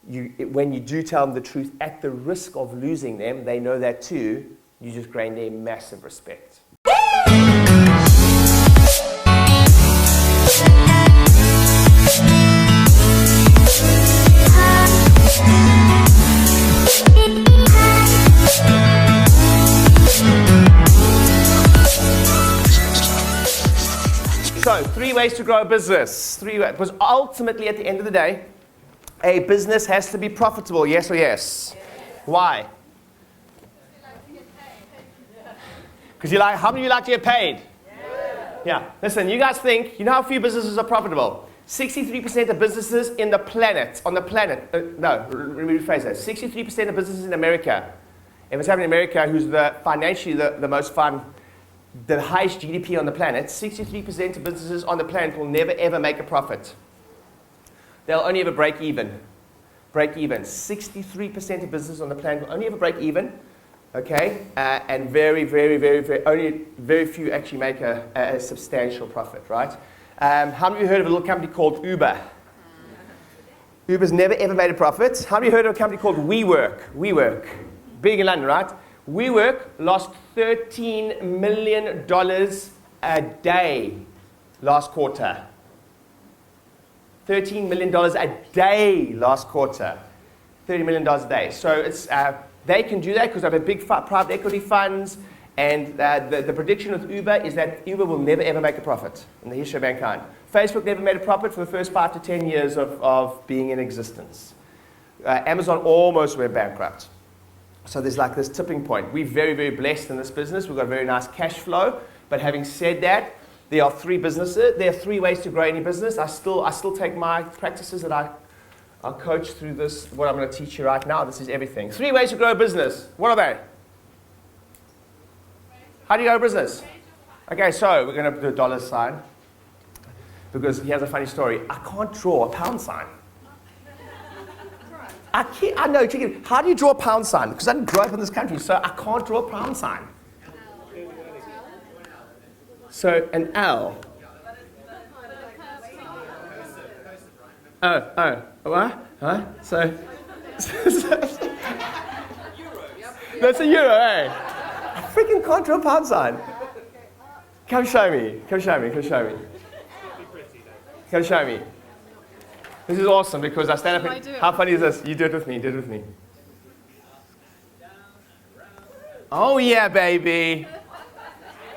when you do tell them the truth at the risk of losing them, they know that too, you just gain their massive respect. So, 3 ways to grow a business. 3 ways. Because ultimately, at the end of the day, a business has to be profitable. Yes or yes? Why? Because how many of you like to get paid? Yeah. Listen, you guys think, you know how few businesses are profitable? 63% of businesses on the planet, no, let me rephrase that. 63% of businesses in America, if it's happening in America, who's financially the most fun, the highest GDP on the planet, 63% of businesses on the planet will never ever make a profit. They'll only ever break even. 63% of businesses on the planet will only ever break even, okay? And very few actually make a substantial profit, right? How many of you heard of a little company called Uber? Uber's never ever made a profit. How many of you heard of a company called WeWork? Big in London, right? WeWork lost $13 million a day last quarter. $13 million a day last quarter. $30 million a day. So it's, they can do that because they have a big private equity funds. And the prediction with Uber is that Uber will never ever make a profit in the history of mankind. Facebook never made a profit for the first 5 to 10 years of being in existence. Amazon almost went bankrupt. So there's like this tipping point. We're very blessed in this business. We've got a very nice cash flow. But having said that, there are 3 businesses. There are 3 ways to grow any business. I still take my practices that I coach through this, what I'm going to teach you right now. This is everything. 3 ways to grow a business. What are they? How do you grow a business? Okay, so we're going to do a dollar sign. Because here's a funny story. I can't draw a pound sign. I know, how do you draw a pound sign? Because I didn't grow up in this country, so I can't draw a pound sign. So, an L. What? Huh? So, that's a euro, eh? I freaking can't draw a pound sign. Come show me. Come show me. This is awesome because I stand up and, how funny is this? You do it with me, Oh yeah, baby.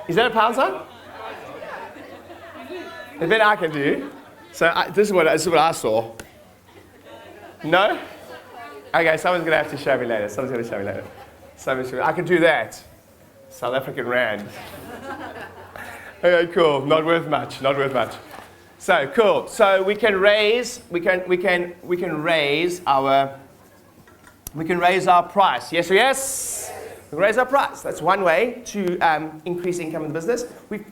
Is that a pound sign? And then I can do. So this is what I saw. No? Okay, someone's going to have to show me later. I can do that. South African rand. Okay, cool. Not worth much. So cool. So we can raise our price. Yes or yes? We can raise our price. That's one way to increase income in the business. We've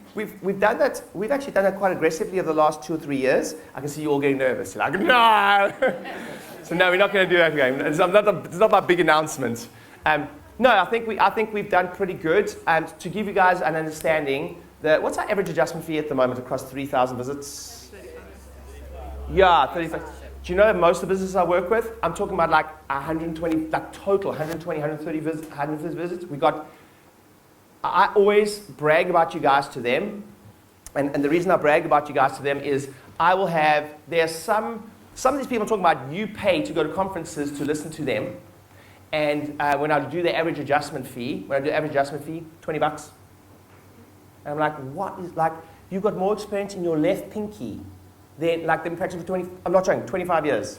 done that. We've actually done that quite aggressively over the last 2 or 3 years. I can see you all getting nervous. You're like, no. So no, we're not going to do that again. It's not my big announcement. No, I think we've done pretty good. To give you guys an understanding, what's our average adjustment fee at the moment across 3,000 visits? Yeah, 35. Do you know that most of the businesses I work with, I'm talking about like 120, like total 120, 130 visits, 150 visits. I always brag about you guys to them. And the reason I brag about you guys to them is there's some of these people I'm talking about, you pay to go to conferences to listen to them. And when I do the average adjustment fee, 20 bucks. And I'm like, what is, like, you've got more experience in your left pinky than, like, they've been practicing for 25 years.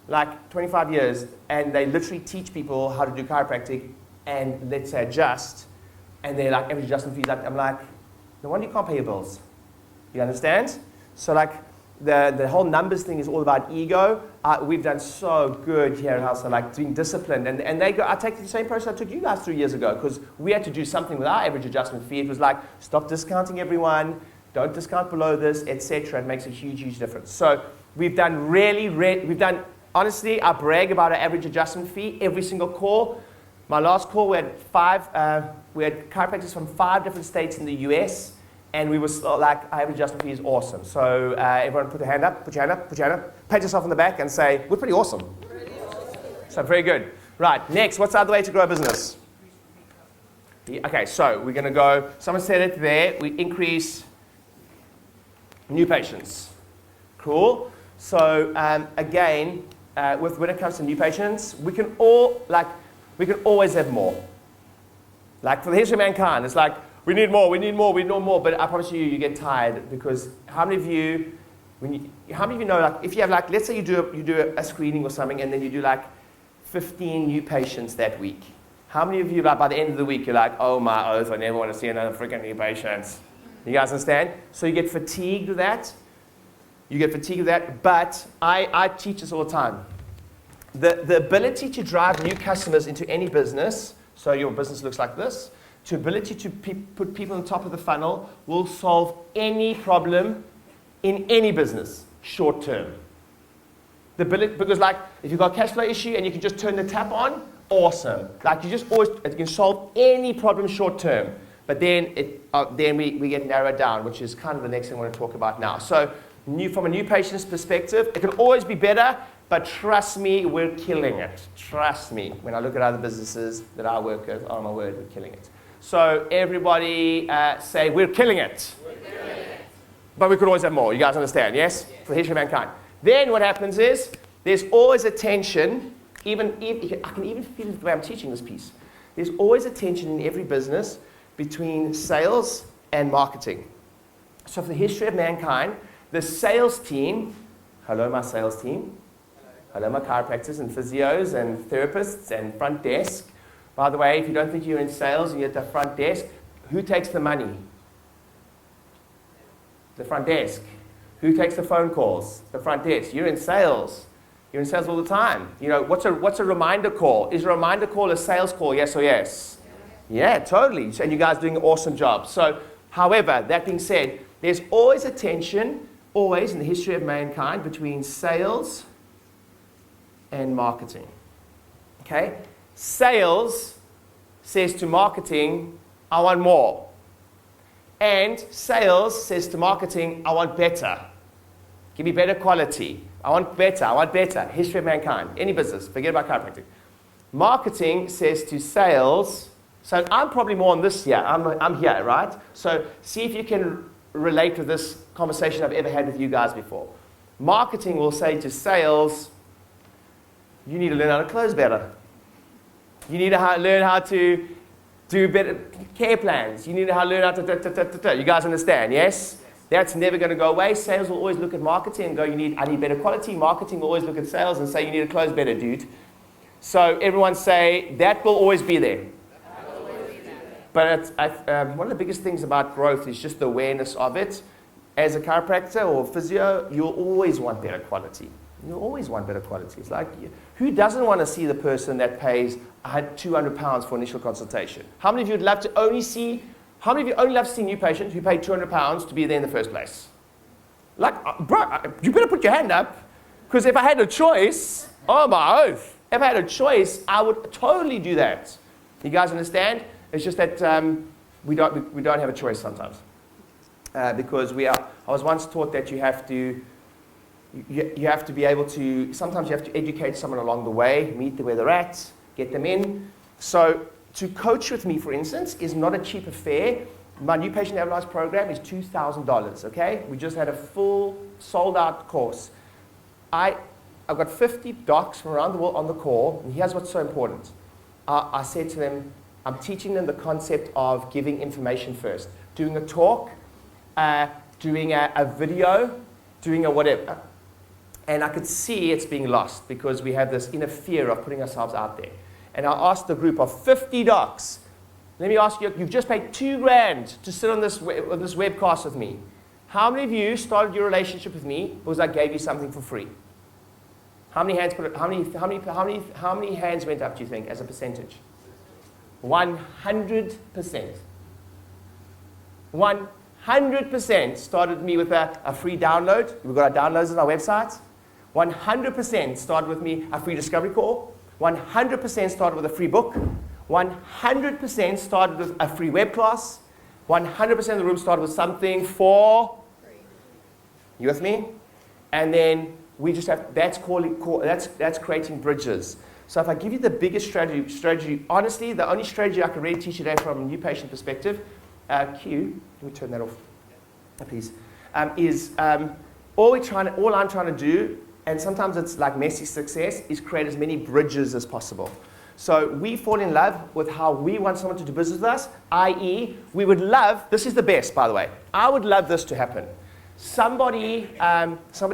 Like, 25 years, and they literally teach people how to do chiropractic, and let's say adjust, and they're like, average adjustment fee, I'm like, no wonder you can't pay your bills. You understand? So, like, the whole numbers thing is all about ego. We've done so good here at House, like being disciplined. And I take the same process I took you guys 3 years ago because we had to do something with our average adjustment fee. It was like, stop discounting everyone, don't discount below this, etc. It makes a huge difference. So we've done honestly, I brag about our average adjustment fee every single call. My last call, we had chiropractors from 5 different states in the US. And we were still like, our average adjustment fee is awesome. So everyone put your hand up, pat yourself on the back and say, we're pretty awesome. So very good. Right, next, what's the other way to grow a business? Okay, so we're going to go, someone said it there, we increase new patients. Cool. So again, when it comes to new patients, we can always have more. Like for the history of mankind, it's like, we need more, but I promise you get tired, because how many of you know, like, if you have, like, let's say you do a screening or something, and then you do like 15 new patients that week. How many of you, like, by the end of the week, you're like, oh my oath, I never want to see another freaking new patient? You guys understand? So you get fatigued with that. But I teach this all the time. The ability to drive new customers into any business, so your business looks like this, to ability to put people on top of the funnel will solve any problem in any business, short term. The ability, because like, if you've got a cash flow issue and you can just turn the tap on, awesome. Like, you can solve any problem short term. But then we get narrowed down, which is kind of the next thing I want to talk about now. So from a new patient's perspective, it can always be better, but trust me, we're killing it. Trust me. When I look at other businesses that I work with, oh my word, we're killing it. So everybody say, we're killing it. We're killing it. But we could always have more. You guys understand, yes? For the history of mankind. Then what happens is, there's always a tension, I can even feel it the way I'm teaching this piece. There's always a tension in every business between sales and marketing. So for the history of mankind, the sales team, hello my sales team, hello my chiropractors and physios and therapists and front desk. By the way, if you don't think you're in sales and you're at the front desk, who takes the money? The front desk. Who takes the phone calls? The front desk. You're in sales. You're in sales all the time. You know, what's a reminder call? Is a reminder call a sales call, yes or yes? Yeah, totally. And you guys are doing an awesome job. So, however, that being said, there's always a tension, always in the history of mankind, between sales and marketing. Okay? Sales says to marketing, I want more. And sales says to marketing, I want better. Give me better quality. I want better. History of mankind. Any business. Forget about chiropractic. Marketing says to sales, so I'm probably more on this here. I'm here, right? So see if you can relate to this conversation I've ever had with you guys before. Marketing will say to sales, you need to learn how to close better. You need to learn how to do better care plans. You need to learn how to. You guys understand, yes? That's never going to go away. Sales will always look at marketing and go, I need better quality. Marketing will always look at sales and say, you need to close better, dude. So everyone say, that will always be there. But one of the biggest things about growth is just the awareness of it. As a chiropractor or physio, you'll always want better quality. You'll always want better quality. It's like, who doesn't want to see the person that pays £200 for initial consultation? How many of you would love to only see new patients who pay £200 to be there in the first place? Like, bro, you better put your hand up, because if I had a choice, oh my oath, if I had a choice, I would totally do that. You guys understand? It's just that we don't have a choice sometimes, because I was once taught that you have to be able to. Sometimes you have to educate someone along the way, meet them where they're at, get them in. So to coach with me, for instance, is not a cheap affair. My new patient analyze program is $2,000. Okay, we just had a full sold-out course. I've got 50 docs from around the world on the call, and here's what's so important. I said to them, I'm teaching them the concept of giving information first. Doing a talk, doing a video, doing a whatever. And I could see it's being lost because we have this inner fear of putting ourselves out there. And I asked the group of 50 docs, let me ask you, you've just paid $2,000 to sit on this webcast with me. How many of you started your relationship with me because I gave you something for free? How many hands went up, do you think, as a percentage? 100%. 100% started me with a free download. We've got our downloads on our website. 100% started with me a free discovery call. 100% started with a free book. 100% started with a free web class. 100% of the room started with something for free. You with me? And then We just have, that's creating bridges. So if I give you the biggest strategy, honestly, the only strategy I can really teach you today from a new patient perspective, Q, let me turn that off, please, all I'm trying to do, and sometimes it's like messy success, is create as many bridges as possible. So we fall in love with how we want someone to do business with us, i.e., we would love, this is the best, by the way, I would love this to happen. Somebody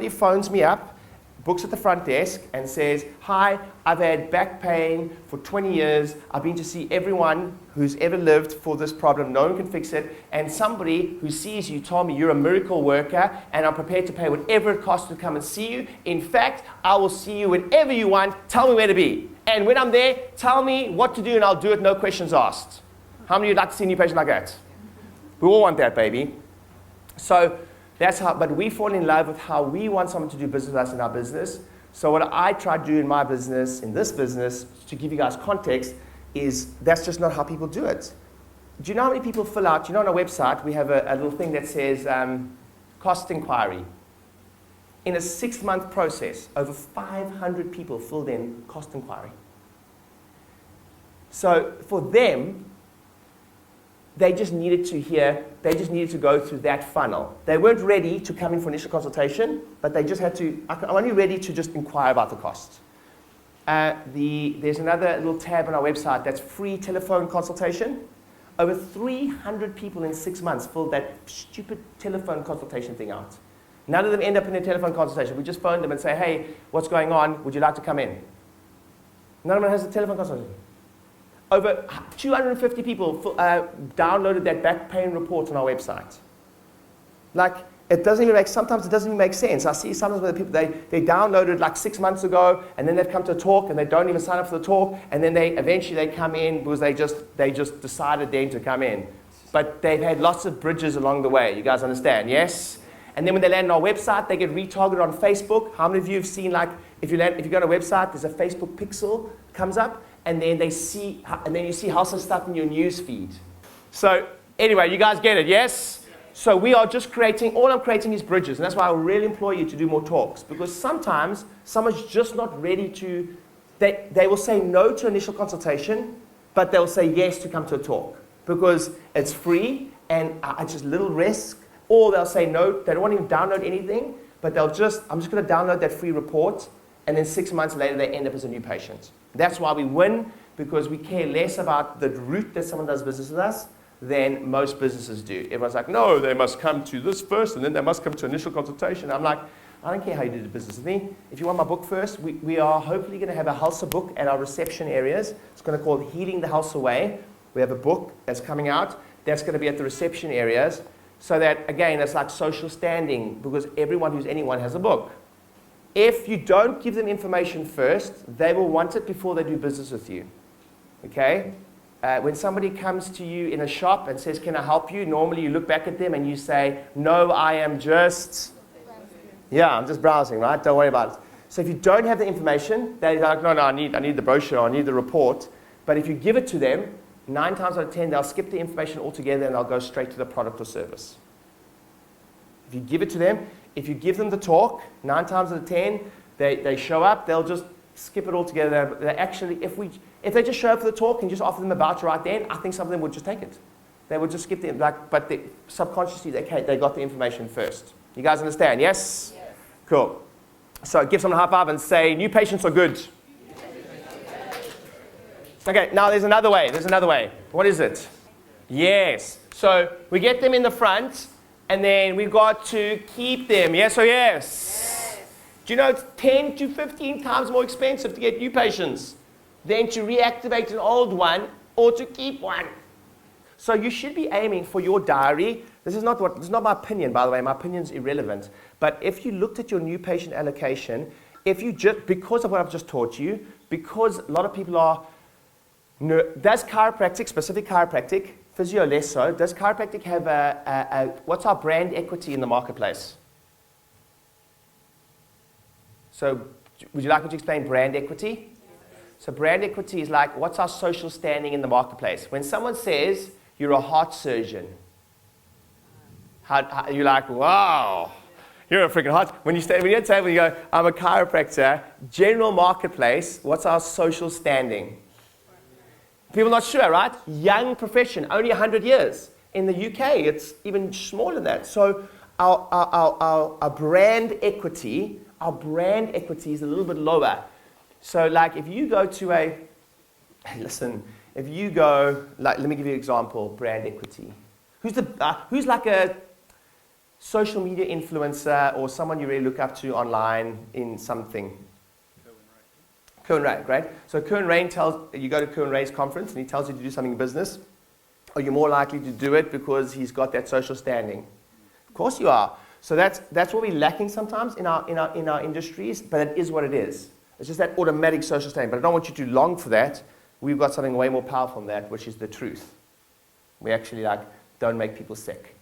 phones me up, books at the front desk and says, hi, I've had back pain for 20 years. I've been to see everyone who's ever lived for this problem. No one can fix it. And somebody who sees you told me you're a miracle worker and I'm prepared to pay whatever it costs to come and see you. In fact, I will see you whenever you want. Tell me where to be. And when I'm there, tell me what to do and I'll do it, no questions asked. How many of you would like to see a new patient like that? We all want that, baby. So that's how, but we fall in love with how we want someone to do business with us in our business. So what I try to do in my business, in this business, to give you guys context, is that's just not how people do it. Do you know how many people fill out, on our website, we have a little thing that says cost inquiry. In a 6-month process, over 500 people filled in cost inquiry. So for them, they just needed to go through that funnel. They weren't ready to come in for initial consultation, but they just had to, I'm only ready to just inquire about the cost. There's another little tab on our website that's free telephone consultation. Over 300 people in 6 months filled that stupid telephone consultation thing out. None of them end up in a telephone consultation. We just phone them and say, hey, what's going on? Would you like to come in? None of them has a telephone consultation. Over 250 people downloaded that back pain report on our website. Like, sometimes it doesn't even make sense. I see sometimes where the people, they downloaded like 6 months ago, and then they've come to a talk, and they don't even sign up for the talk, and then eventually they come in because they just decided then to come in. But they've had lots of bridges along the way. You guys understand, yes? And then when they land on our website, they get retargeted on Facebook. How many of you have seen, like, if you go on a website, there's a Facebook pixel comes up, and then you see household stuff in your news feed. So anyway, you guys get it, yes? So we are just all I'm creating is bridges, and that's why I really implore you to do more talks, because sometimes someone's just not ready to, they will say no to initial consultation, but they'll say yes to come to a talk, because it's free, and it's just little risk, or they'll say no, they don't want to even download anything, but I'm just going to download that free report, and then 6 months later they end up as a new patient. That's why we win, because we care less about the route that someone does business with us than most businesses do. Everyone's like, no, they must come to this first, and then they must come to initial consultation. I'm like, I don't care how you do the business with me. If you want my book first, we are hopefully going to have a Halsa book at our reception areas. It's going to be called Healing the Halsa Way. We have a book that's coming out. That's going to be at the reception areas. So that, again, it's like social standing, because everyone who's anyone has a book. If you don't give them information first, they will want it before they do business with you. Okay? When somebody comes to you in a shop and says, can I help you? Normally you look back at them and you say, no, I am just, I'm just browsing, right? Don't worry about it. So if you don't have the information, they're like, no, I need the brochure, I need the report. But if you give it to them, 9 times out of 10, they'll skip the information altogether and they'll go straight to the product or service. If you give it to them, if you give them the talk, 9 times out of 10, they show up, they'll just skip it all together. They actually, if they just show up for the talk and just offer them a voucher right then, I think some of them would just take it. They would just skip but subconsciously they got the information first. You guys understand, yes? Yes. Cool. So give someone a high five and say, new patients are good. Okay, now there's another way. What is it? Yes. So we get them in the front, and then we've got to keep them. Yes or yes? Do you know it's 10 to 15 times more expensive to get new patients than to reactivate an old one or to keep one? So you should be aiming for your diary. This is not my opinion, by the way. My opinion is irrelevant. But if you looked at your new patient allocation, because of what I've just taught you, because a lot of people are, does chiropractic, specific chiropractic, physio less so, does chiropractic have what's our brand equity in the marketplace? So would you like me to explain brand equity? So brand equity is like, what's our social standing in the marketplace? When someone says, you're a heart surgeon, you're like, wow. You're a freaking hot. When you stand, when you're at the table, you go, I'm a chiropractor. General marketplace, what's our social standing? People not sure, right? Young profession, only 100 years. In the UK, it's even smaller than that. So our brand equity is a little bit lower. So like if you go to if you go, like, let me give you an example, brand equity. Who's like a social media influencer or someone you really look up to online in something? Kerwin Ray, right? So Kerwin Ray you go to Kerwin Ray's conference and he tells you to do something in business. Are you more likely to do it because he's got that social standing? Of course you are. So that's what we're lacking sometimes in our industries, but it is what it is. It's just that automatic social standing. But I don't want you to long for that. We've got something way more powerful than that, which is the truth. We actually don't make people sick.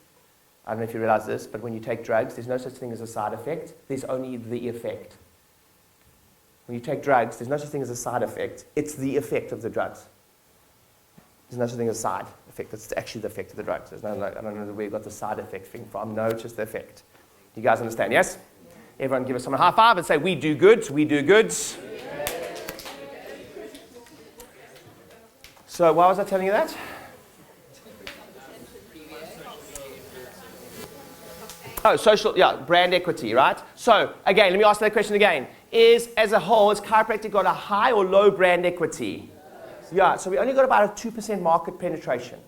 I don't know if you realize this, but when you take drugs, there's no such thing as a side effect. There's only the effect. When you take drugs, there's no such thing as a side effect. It's the effect of the drugs. There's no such thing as a side effect. It's actually the effect of the drugs. There's no, I don't know where you got the side effect thing from. No, it's just the effect. You guys understand, yes? Everyone give us someone a high five and say, we do good, we do good. So why was I telling you that? Oh, social, brand equity, right? So, again, let me ask that question again. As a whole, has chiropractic got a high or low brand equity? Yeah, so we only got about a 2% market penetration.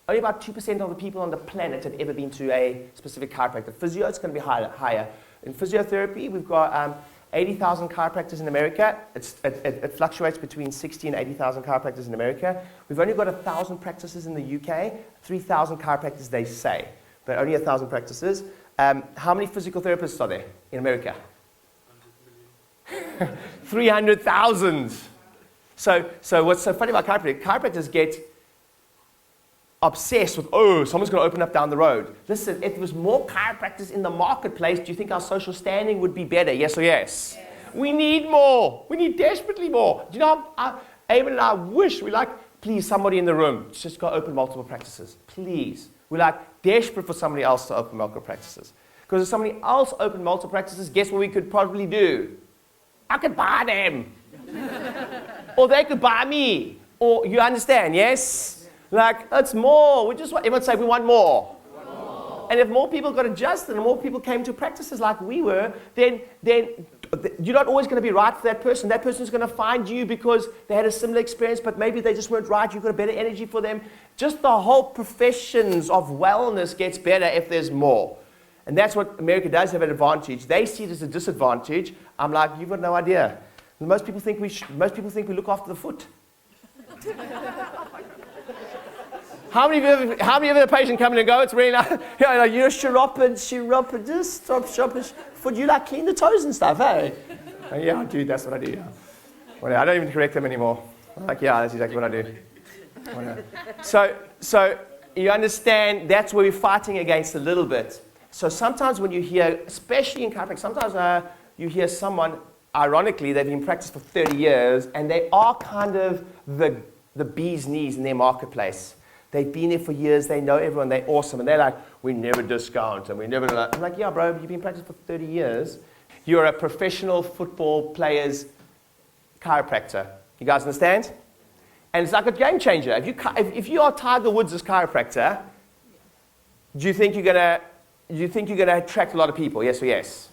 Only about 2% of the people on the planet have ever been to a specific chiropractor. Physio, it's going to be higher. In physiotherapy, we've got 80,000 chiropractors in America. It fluctuates between 60 and 80,000 chiropractors in America. We've only got 1,000 practices in the UK, 3,000 chiropractors, they say, but only 1,000 practices. How many physical therapists are there in America? 300,000. So what's so funny about chiropractors get obsessed with, someone's going to open up down the road. Listen, if there was more chiropractors in the marketplace, do you think our social standing would be better? Yes or yes? We need more. We need desperately more. Do you know, Eamon and I wish, please, somebody in the room, just go open multiple practices. Please. We're desperate for somebody else to open multiple practices. Because if somebody else opened multiple practices, guess what we could probably do? I could buy them. Or they could buy me. Or, you understand, yes? It's more. We just want, everyone say, we want more. And if more people got adjusted and more people came to practices like we were, then you're not always going to be right for that person. That person's going to find you because they had a similar experience, but maybe they just weren't right. You've got a better energy for them. Just the whole professions of wellness gets better if there's more. And that's what America does have an advantage. They see it as a disadvantage. I'm like, you've got no idea. Most people think we look after the foot. How many of you have a patient coming and go? It's really nice. You're chiropod, just stop shopping. Foot, you clean the toes and stuff, hey? Yeah, dude, that's what I do. Yeah. Well, I don't even correct them anymore. I'm like, yeah, that's exactly what I do. So you understand that's where we're fighting against a little bit. So sometimes when you hear, especially in chiropractic, sometimes you hear someone, ironically, they've been in practice for 30 years, and they are kind of the bee's knees in their marketplace. They've been there for years, they know everyone, they're awesome, and they're like, we never discount, and we never... I'm like, yeah, bro, you've been practicing for 30 years. You're a professional football player's chiropractor. You guys understand? And it's like a game changer. If you are Tiger Woods' chiropractor, do you think you're gonna attract a lot of people? Yes or yes?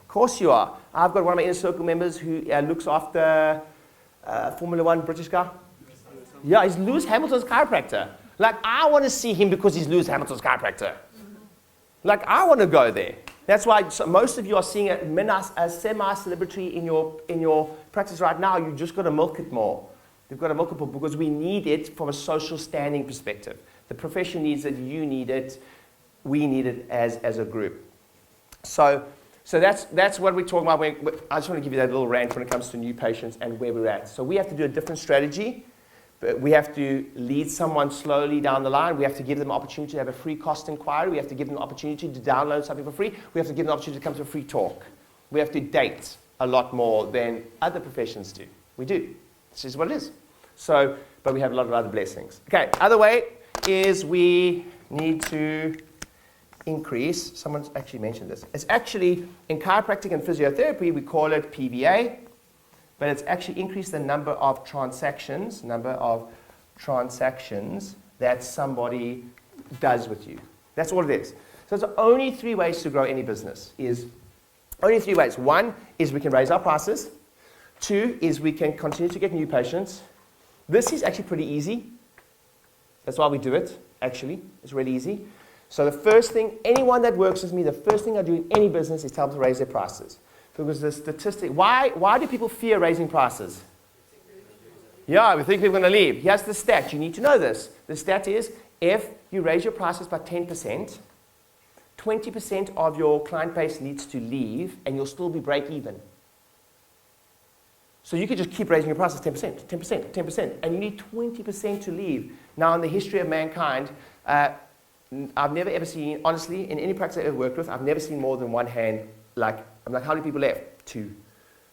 Of course you are. I've got one of my inner circle members who looks after Formula One British guy. Yeah, he's Lewis Hamilton's chiropractor. I want to see him because he's Lewis Hamilton's chiropractor. I want to go there. That's why most of you are seeing a semi-celebrity in your practice right now. You've just got to milk it more. You've got to milk it more because we need it from a social standing perspective. The profession needs it. You need it. We need it as a group. So that's what we're talking about. I just want to give you that little rant when it comes to new patients and where we're at. So we have to do a different strategy. But we have to lead someone slowly down the line. We have to give them an opportunity to have a free cost inquiry. We have to give them an opportunity to download something for free. We have to give them an opportunity to come to a free talk. We have to date a lot more than other professions do. We do. This is what it is. But we have a lot of other blessings. Okay, other way is we need to increase, someone's actually mentioned this. It's actually, in chiropractic and physiotherapy, we call it PVA, but it's actually increased the number of transactions that somebody does with you. That's all it is. So there's only 3 ways to grow any business. Only 3 ways. 1 is we can raise our prices. 2 is we can continue to get new patients. This is actually pretty easy. That's why we do it, actually. It's really easy. So the first thing, anyone that works with me, the first thing I do in any business is tell them to raise their prices. Because the statistic, why do people fear raising prices? Yeah, we think people are going to leave. Here's the stat. You need to know this. The stat is, if you raise your prices by 10%, 20% of your client base needs to leave, and you'll still be break even. So you could just keep raising your prices 10%, 10%, 10%, and you need 20% to leave. Now, in the history of mankind, I've never ever seen, honestly, in any practice I've ever worked with, I've never seen more than one hand. I'm like, how many people left? 2.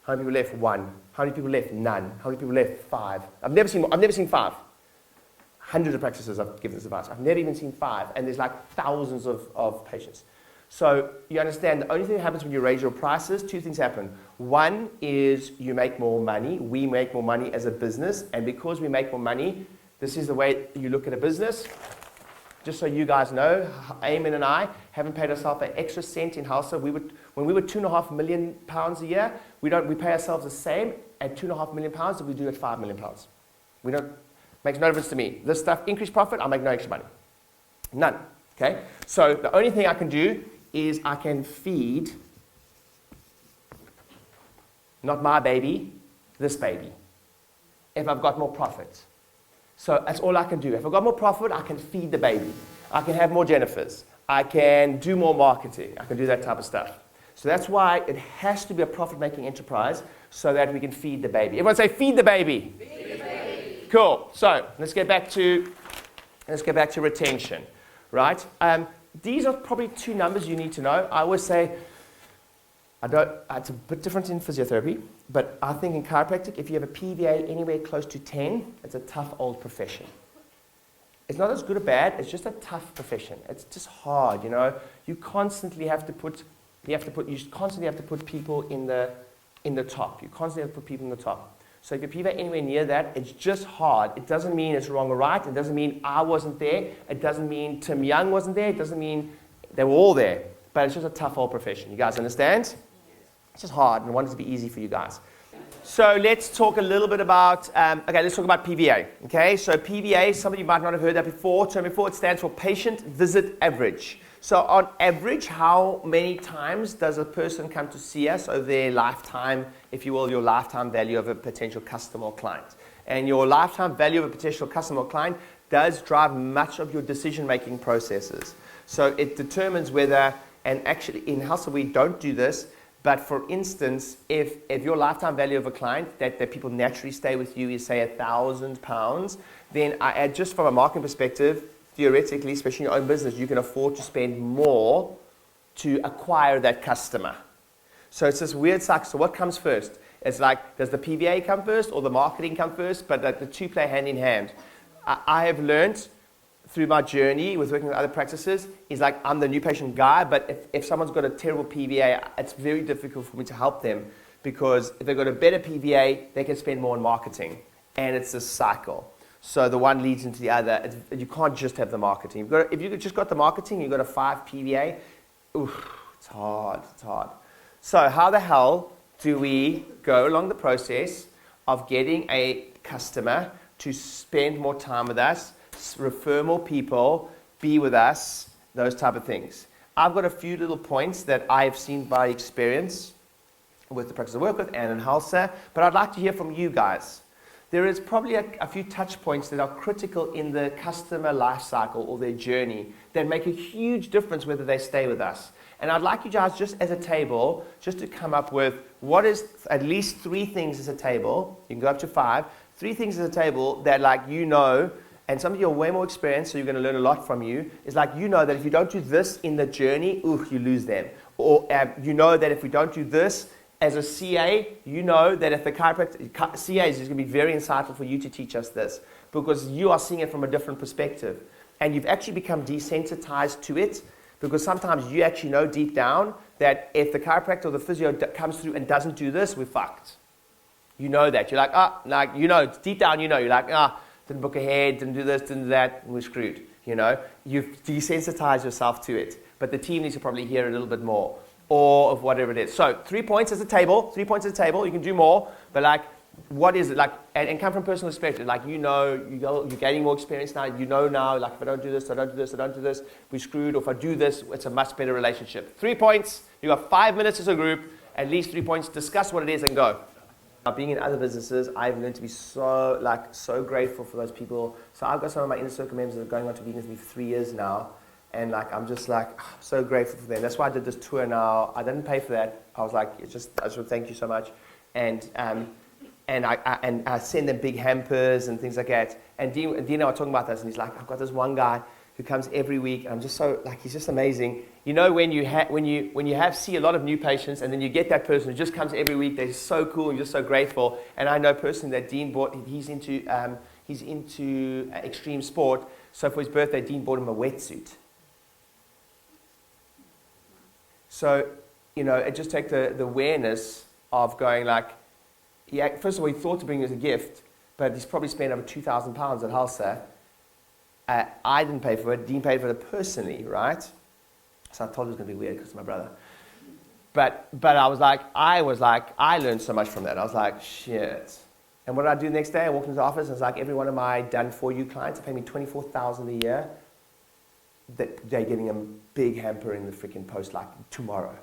How many people left? 1. How many people left? None. How many people left? 5. I've never seen 5. Hundreds of practices I've given this advice. I've never even seen 5, and there's like thousands of patients. So you understand, the only thing that happens when you raise your prices, 2 things happen. 1 is you make more money. We make more money as a business, and because we make more money, this is the way you look at a business. Just so you guys know, Eamon and I haven't paid ourselves an extra cent in Halsa. When we were £2.5 million a year, we pay ourselves the same at £2.5 million that we do at £5 million. Makes no difference to me. This stuff, increased profit, I make no extra money. None. Okay? So the only thing I can do is I can feed, not my baby, this baby, if I've got more profit. So that's all I can do. If I've got more profit, I can feed the baby. I can have more Jennifers. I can do more marketing. I can do that type of stuff. So that's why it has to be a profit-making enterprise so that we can feed the baby. Everyone say, feed the baby. Feed the baby. Cool. So let's get back to retention, right? These are probably 2 numbers you need to know. I always say, it's a bit different in physiotherapy, but I think in chiropractic, if you have a PVA anywhere close to 10, it's a tough old profession. It's not as good or bad, it's just a tough profession. It's just hard, you know. You constantly have to put people in the top. You constantly have to put people in the top. So if your PVA anywhere near that, it's just hard. It doesn't mean it's wrong or right. It doesn't mean I wasn't there. It doesn't mean Tim Young wasn't there. It doesn't mean they were all there. But it's just a tough old profession. You guys understand? It's just hard, and I want it to be easy for you guys. So let's talk a little bit about, let's talk about PVA. Okay, so PVA, some of you might not have heard that before. Term before, it stands for Patient Visit Average. So on average, how many times does a person come to see us over their lifetime, if you will, your lifetime value of a potential customer or client? And your lifetime value of a potential customer or client does drive much of your decision-making processes. So it determines whether, and actually in Hustle we don't do this, but for instance, if your lifetime value of a client that people naturally stay with you is say £1,000, then I add, just from a marketing perspective, theoretically, especially in your own business, you can afford to spend more to acquire that customer. So it's this weird cycle. So what comes first? It's like, does the PVA come first or the marketing come first? But the 2 play hand in hand. I have learned through my journey with working with other practices is like I'm the new patient guy, but if someone's got a terrible PVA, it's very difficult for me to help them because if they've got a better PVA, they can spend more on marketing. And it's a cycle. So the one leads into the other. You can't just have the marketing. If you've just got the marketing, you've got a 5 PVA, it's hard. So how the hell do we go along the process of getting a customer to spend more time with us, refer more people, be with us, those type of things? I've got a few little points that I've seen by experience with the practice I work with and in Halsa, but I'd like to hear from you guys. There is probably a few touch points that are critical in the customer life cycle or their journey that make a huge difference whether they stay with us. And I'd like you guys, just as a table, just to come up with what is at least 3 things as a table. You can go up to 5. 3 things as a table that, like, you know, and some of you are way more experienced, so you're going to learn a lot from you, is like, you know that if you don't do this in the journey, you lose them. Or you know that if we don't do this, as a CA, you know that if the chiropractic CAs is going to be very insightful for you to teach us this because you are seeing it from a different perspective. And you've actually become desensitized to it because sometimes you actually know deep down that if the chiropractor or the physio comes through and doesn't do this, we're fucked. You know that. You're like, deep down you're like, didn't book ahead, didn't do this, didn't do that, we're screwed. You've desensitized yourself to it. But the team needs to probably hear a little bit more, or of whatever it is. So 3 points as a table, you can do more, but like, what is it? Like, and come from personal experience. Like, you're gaining more experience now, now, like, if I don't do this, we're screwed, or if I do this, it's a much better relationship. 3 points, you got 5 minutes as a group, at least 3 points, discuss what it is and go. Being in other businesses, I've learned to be so grateful for those people. So I've got some of my inner circle members that are going on to be with me for 3 years now. And like, I'm just like, so grateful for them. That's why I did this tour now. I didn't pay for that. I was like, I just want to thank you so much. And I send them big hampers and things like that. And Dean and I were talking about this, and he's like, I've got this one guy who comes every week, and I'm just so, like, he's just amazing. When you see a lot of new patients, and then you get that person who just comes every week, they're so cool, and you're just so grateful. And I know personally that Dean he's into extreme sport, so for his birthday, Dean bought him a wetsuit. So, it just takes the awareness of going like, yeah, first of all, he thought to bring it as a gift, but he's probably spent over £2,000 at Halsa. I didn't pay for it. Dean paid for it personally, right? So I told him it was going to be weird because it's my brother. But I was like, I learned so much from that. I was like, shit. And what did I do the next day? I walked into the office, and it's like, every one of my done-for-you clients are paying me $24,000 a year. They're getting a big hamper in the freaking post, like, tomorrow.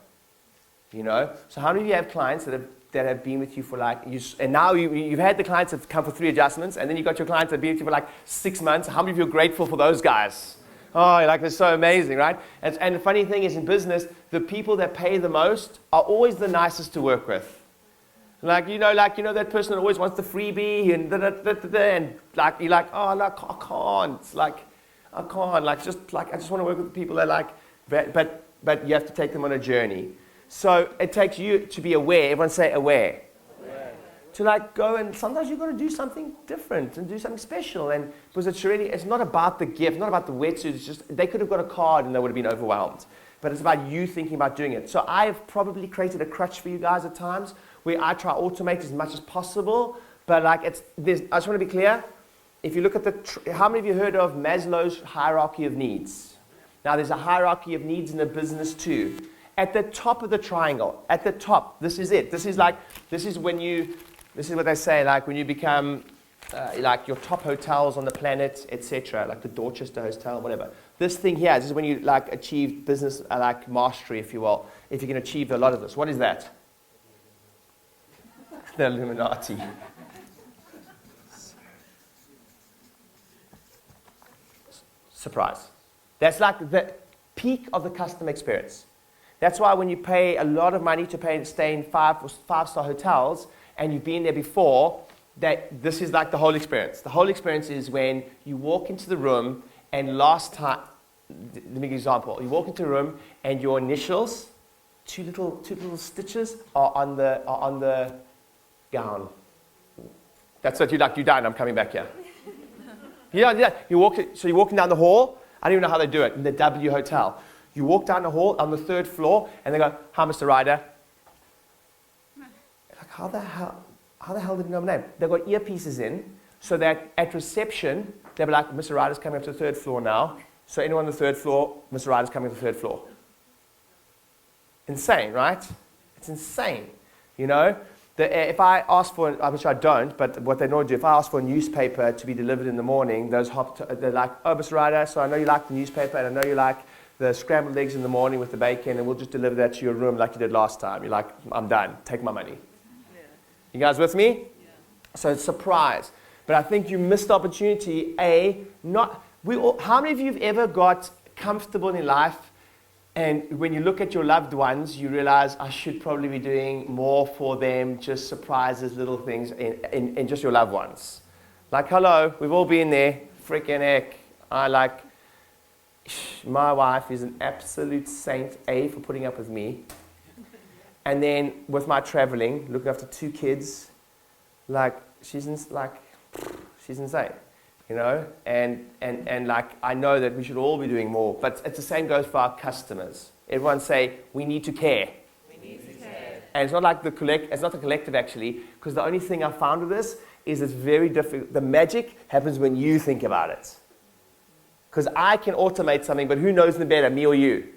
So how many of you have clients that have been with you for like, and now you've had the clients that have come for 3 adjustments, and then you've got your clients that have been with you for like 6 months. How many of you are grateful for those guys? Oh, you're like, they're so amazing, right? And the funny thing is, in business, the people that pay the most are always the nicest to work with. Like, that person that always wants the freebie, and and like, you're like, oh, no, I can't. Like, I can't. Like, I just want to work with people that like, but you have to take them on a journey. So it takes you to be aware. Everyone say aware. To like go, and sometimes you've got to do something different and do something special. And because it's not about the gift, not about the wetsuit. It's just, they could have got a card and they would have been overwhelmed. But it's about you thinking about doing it. So I've probably created a crutch for you guys at times where I try to automate as much as possible. But like, I just want to be clear. If you look at how many of you heard of Maslow's hierarchy of needs? Now there's a hierarchy of needs in a business too. At the top of the triangle, at the top, this is it. This is what they say, like when you become like your top hotels on the planet, etc., like the Dorchester Hotel, whatever. This thing here, this is when you like achieve business like mastery, if you will. If you can achieve a lot of this. What is that? The Illuminati. Surprise. That's like the peak of the customer experience. That's why when you pay a lot of money to stay in five-star hotels, and you've been there before, that this is like the whole experience. The whole experience is when you walk into the room, and last time, let me give you an example. You walk into a room, and your initials, two little stitches, are on the gown. That's what you're done, I'm coming back here. Yeah. You're walking down the hall. I don't even know how they do it in the W Hotel. You walk down the hall on the 3rd floor, and they go, "Hi, Mr. Rieder." Like, how the hell did you know my name? They've got earpieces in, so that at reception, they'll be like, "Mr. Rieder's coming up to the 3rd floor now. So anyone on the 3rd floor, Mr. Rieder's coming to the 3rd floor." Insane, right? It's insane. If I ask for, which I don't, but what they normally do, if I ask for a newspaper to be delivered in the morning, they're like, "Oh, Mr. Rieder, so I know you like the newspaper, and I know you like the scrambled eggs in the morning with the bacon, and we'll just deliver that to your room like you did last time." You're like, "I'm done. Take my money." Yeah. You guys with me? Yeah. So it's surprise. But I think you missed the opportunity. How many of you have ever got comfortable in life, and when you look at your loved ones, you realize, I should probably be doing more for them, just surprises, little things, in just your loved ones. Like, hello, we've all been there. Freaking heck. My wife is an absolute saint, for putting up with me. And then with my traveling, looking after 2 kids, she's insane. you know, and like, I know that we should all be doing more, but it's the same goes for our customers. Everyone say, we need to care. We need to care. And it's not like it's not the collective actually, because the only thing I found with this is it's very difficult. The magic happens when you think about it. Because I can automate something, but who knows them better, me or you?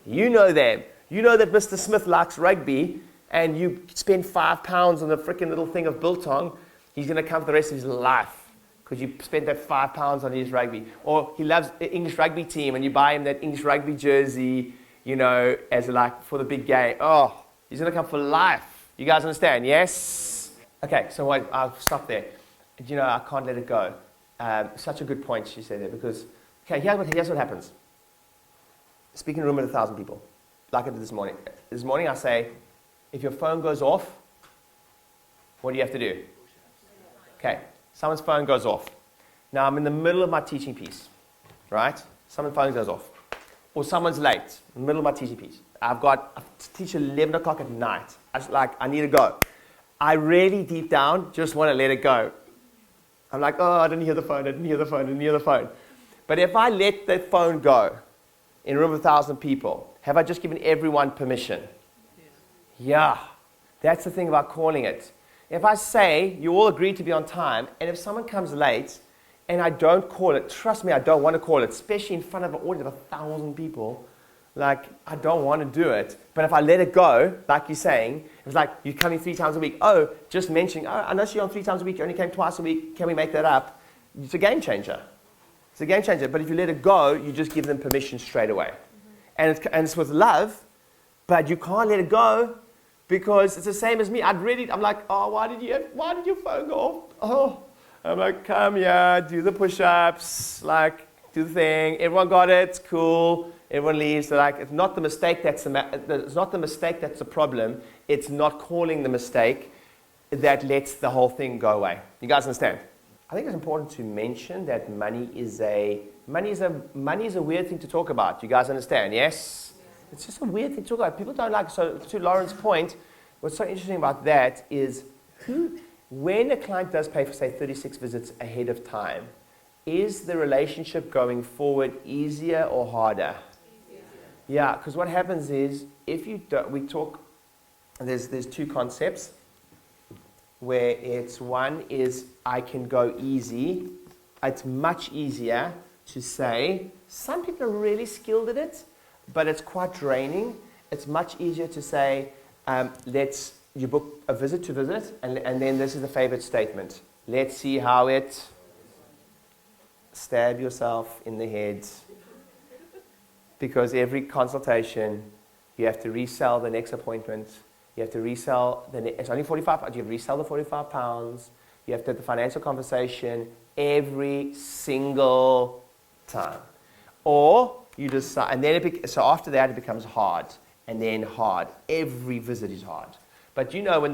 You know them. You know that Mr. Smith likes rugby, and you spend £5 on a freaking little thing of biltong, he's going to come for the rest of his life because you spent that £5 on his rugby. Or he loves the English rugby team, and you buy him that English rugby jersey, you know, as like for the big game. Oh, he's going to come for life. You guys understand? Yes? Okay, so I'll stop there. You know, I can't let it go. Such a good point she said there, because, okay, here's what happens. Speak in a room with 1,000 people, like I did this morning. This morning I say, if your phone goes off, what do you have to do? Okay, someone's phone goes off. Now I'm in the middle of my teaching piece, right? Someone's phone goes off. Or someone's late, in the middle of my teaching piece. I teach 11 o'clock at night. I need to go. I really deep down just want to let it go. I'm like, oh, I didn't hear the phone. But if I let that phone go in a room of 1,000 people, have I just given everyone permission? Yeah, that's the thing about calling it. If I say, you all agreed to be on time, and if someone comes late, and I don't call it, trust me, I don't want to call it, especially in front of an audience of 1,000 people, like, I don't want to do it. But if I let it go, like you're saying, it's like, you're coming 3 times a week. Oh, just mentioning, oh, I know you're on 3 times a week, you only came twice a week, can we make that up? It's a game changer. It's a game changer. But if you let it go, you just give them permission straight away. And it's with love, but you can't let it go, because it's the same as me. I'm like, oh, why did your phone go off? Oh, I'm like, come here, do the push-ups, like, do the thing. Everyone got it, it's cool. Everyone leaves. So like, it's not the mistake that's the problem. It's not calling the mistake that lets the whole thing go away. You guys understand? I think it's important to mention that money is a weird thing to talk about. You guys understand? Yes. It's just a weird thing to talk about. People don't like. So to Lauren's point, what's so interesting about that is when a client does pay for, say, 36 visits ahead of time, is the relationship going forward easier or harder? Easier. Yeah, because what happens is if you don't, we talk. There's 2 concepts where it's one is I can go easy. It's much easier to say. Some people are really skilled at it, but it's quite draining. It's much easier to say, you book a visit to visit, and then this is the favorite statement. Let's see how it stab yourself in the head. Because every consultation, you have to resell the next appointment. You have to resell, it's only 45 pounds. You have to resell the 45 pounds. You have to have the financial conversation every single time. Or you decide, and then so after that it becomes hard, and then hard. Every visit is hard. But you know when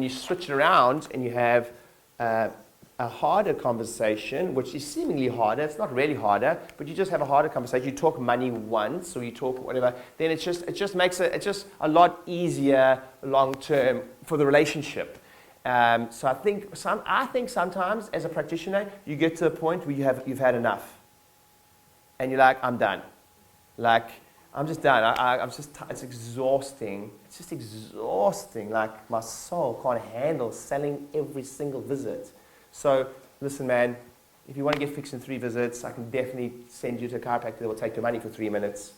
you switch it around and you have a harder conversation, which is seemingly harder, it's not really harder, but you just have a harder conversation, you talk money once, or you talk whatever, then it just makes it a lot easier long term for the relationship. So I think sometimes as a practitioner, you get to a point where you've had enough. And you're like, I'm done. Like, I'm just done. It's exhausting. It's just exhausting. Like, my soul can't handle selling every single visit. So, listen, man, if you want to get fixed in 3 visits, I can definitely send you to a chiropractor that will take your money for 3 minutes,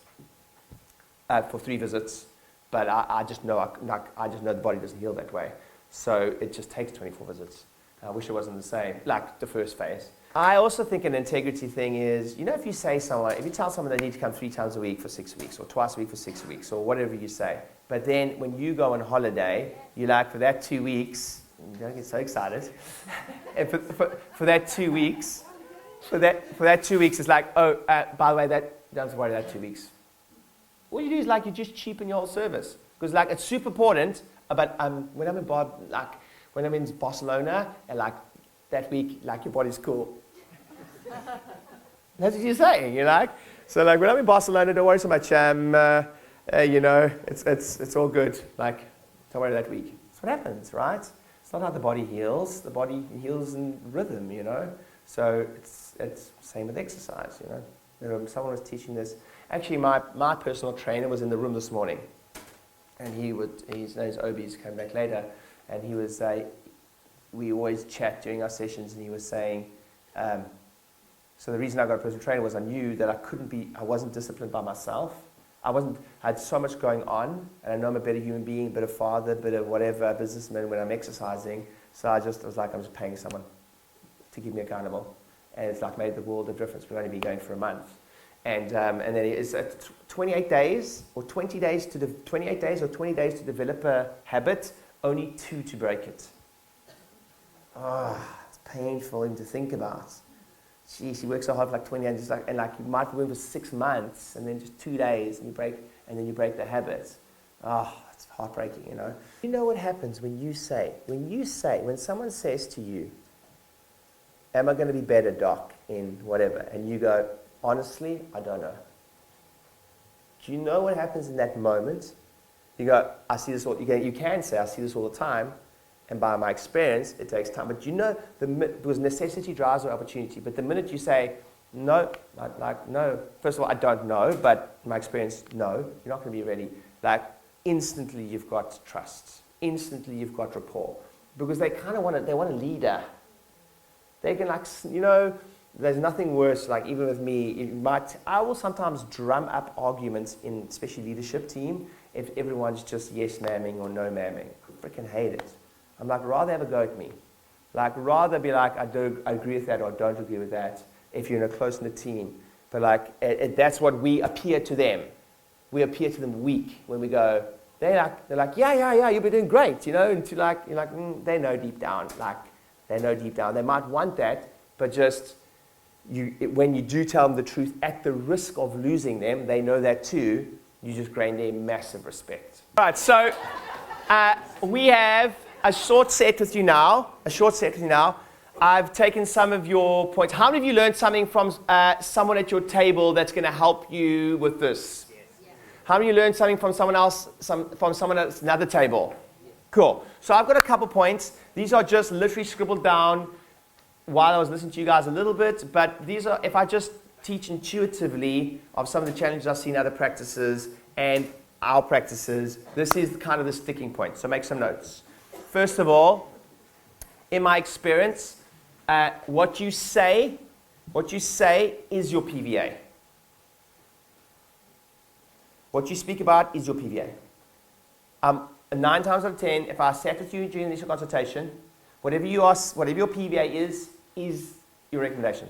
for 3 visits. But I just know the body doesn't heal that way. So it just takes 24 visits. I wish it wasn't the same, like the first phase. I also think an integrity thing is, you know, if you tell someone they need to come 3 times a week for 6 weeks, or twice a week for 6 weeks, or whatever you say, but then when you go on holiday, you're like, for that 2 weeks, you don't get so excited, and for that 2 weeks, for that 2 weeks, it's like, oh, by the way, don't worry, that 2 weeks. All you do is like, you just cheapen your whole service, because like, it's super important, but when I'm in Barcelona, and like, that week, like, your body's cool. That's what you're saying, you like? So like, when I'm in Barcelona, don't worry so much, you know, it's all good. Like, don't worry that week. That's what happens, right? It's not how the body heals. The body heals in rhythm, you know? So it's same with exercise, Someone was teaching this. Actually, my personal trainer was in the room this morning, and his name's Obi, he's coming back later, and he was, we always chat during our sessions, and he was saying, so the reason I got a personal trainer was I knew that I wasn't disciplined by myself. I had so much going on, and I know I'm a better human being, a better father, a better whatever, businessman when I'm exercising. So I was like, I'm just paying someone to keep me accountable. And it's like made the world of difference. We've only been going for a month. And then it's 28 days or 20 days to 28 days or 20 days to develop a habit, only 2 to break it. It's painful even to think about. Jeez, he works so hard for like 20 days, and you might be working for 6 months, and then just 2 days, and then you break the habit. It's heartbreaking, You know what happens when someone says to you, am I going to be better, Doc, in whatever? And you go, honestly, I don't know. Do you know what happens in that moment? You go, I see this all, you can say, I see this all the time, and by my experience, it takes time. But because necessity drives our opportunity. But the minute you say, no, no, first of all, I don't know, but in my experience, no, you're not going to be ready. Instantly you've got trust. Instantly you've got rapport. Because they kind of want a leader. They can there's nothing worse, even with me, I will sometimes drum up arguments in especially leadership team if everyone's just yes ma'aming or no ma'aming. I freaking hate it. I'm rather have a go at me. Rather be I agree with that or don't agree with that if you're in a close-knit team. But that's what we appear to them. We appear to them weak when we go, they're like, yeah, you've been doing great, and they know deep down, they know deep down. They might want that, but just when you do tell them the truth at the risk of losing them, they know that too, you just gain their massive respect. All right, so we have a short set with you now. I've taken some of your points. How many of you learned something from someone at your table that's going to help you with this? Yes. How many of you learned something from someone else, from someone at another table? Cool. So I've got a couple points. These are just literally scribbled down while I was listening to you guys a little bit, but these are, if I just teach intuitively of some of the challenges I've seen in other practices and our practices, this is kind of the sticking point. So make some notes. First of all, in my experience, what you say is your PVA. What you speak about is your PVA. 9 times out of 10, if I sat with you during the initial consultation, whatever your PVA is your recommendation.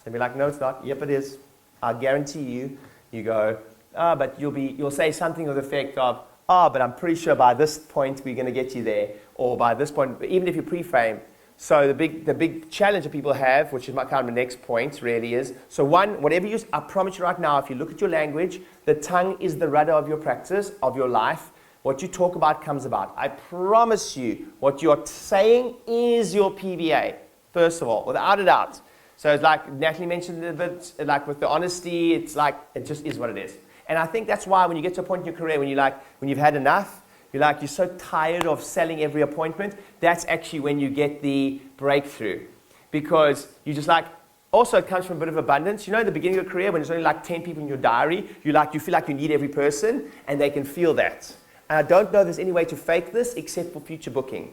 So be like, no, it's not. Yep, it is. I guarantee you go, but you'll say something of the effect of, but I'm pretty sure by this point we're going to get you there, or by this point, even if you pre-frame. So the big challenge that people have, which is my kind of next point, really is, so one, whatever I promise you right now, if you look at your language, the tongue is the rudder of your practice, of your life. What you talk about comes about. I promise you, what you're saying is your PVA, first of all, without a doubt. So it's like Natalie mentioned a bit, with the honesty, it just is what it is. And I think that's why when you get to a point in your career when you've had enough, you're so tired of selling every appointment, that's actually when you get the breakthrough. Because you just also it comes from a bit of abundance. At the beginning of your career when there's only 10 people in your diary, you feel like you need every person, and they can feel that. And I don't know if there's any way to fake this except for future booking.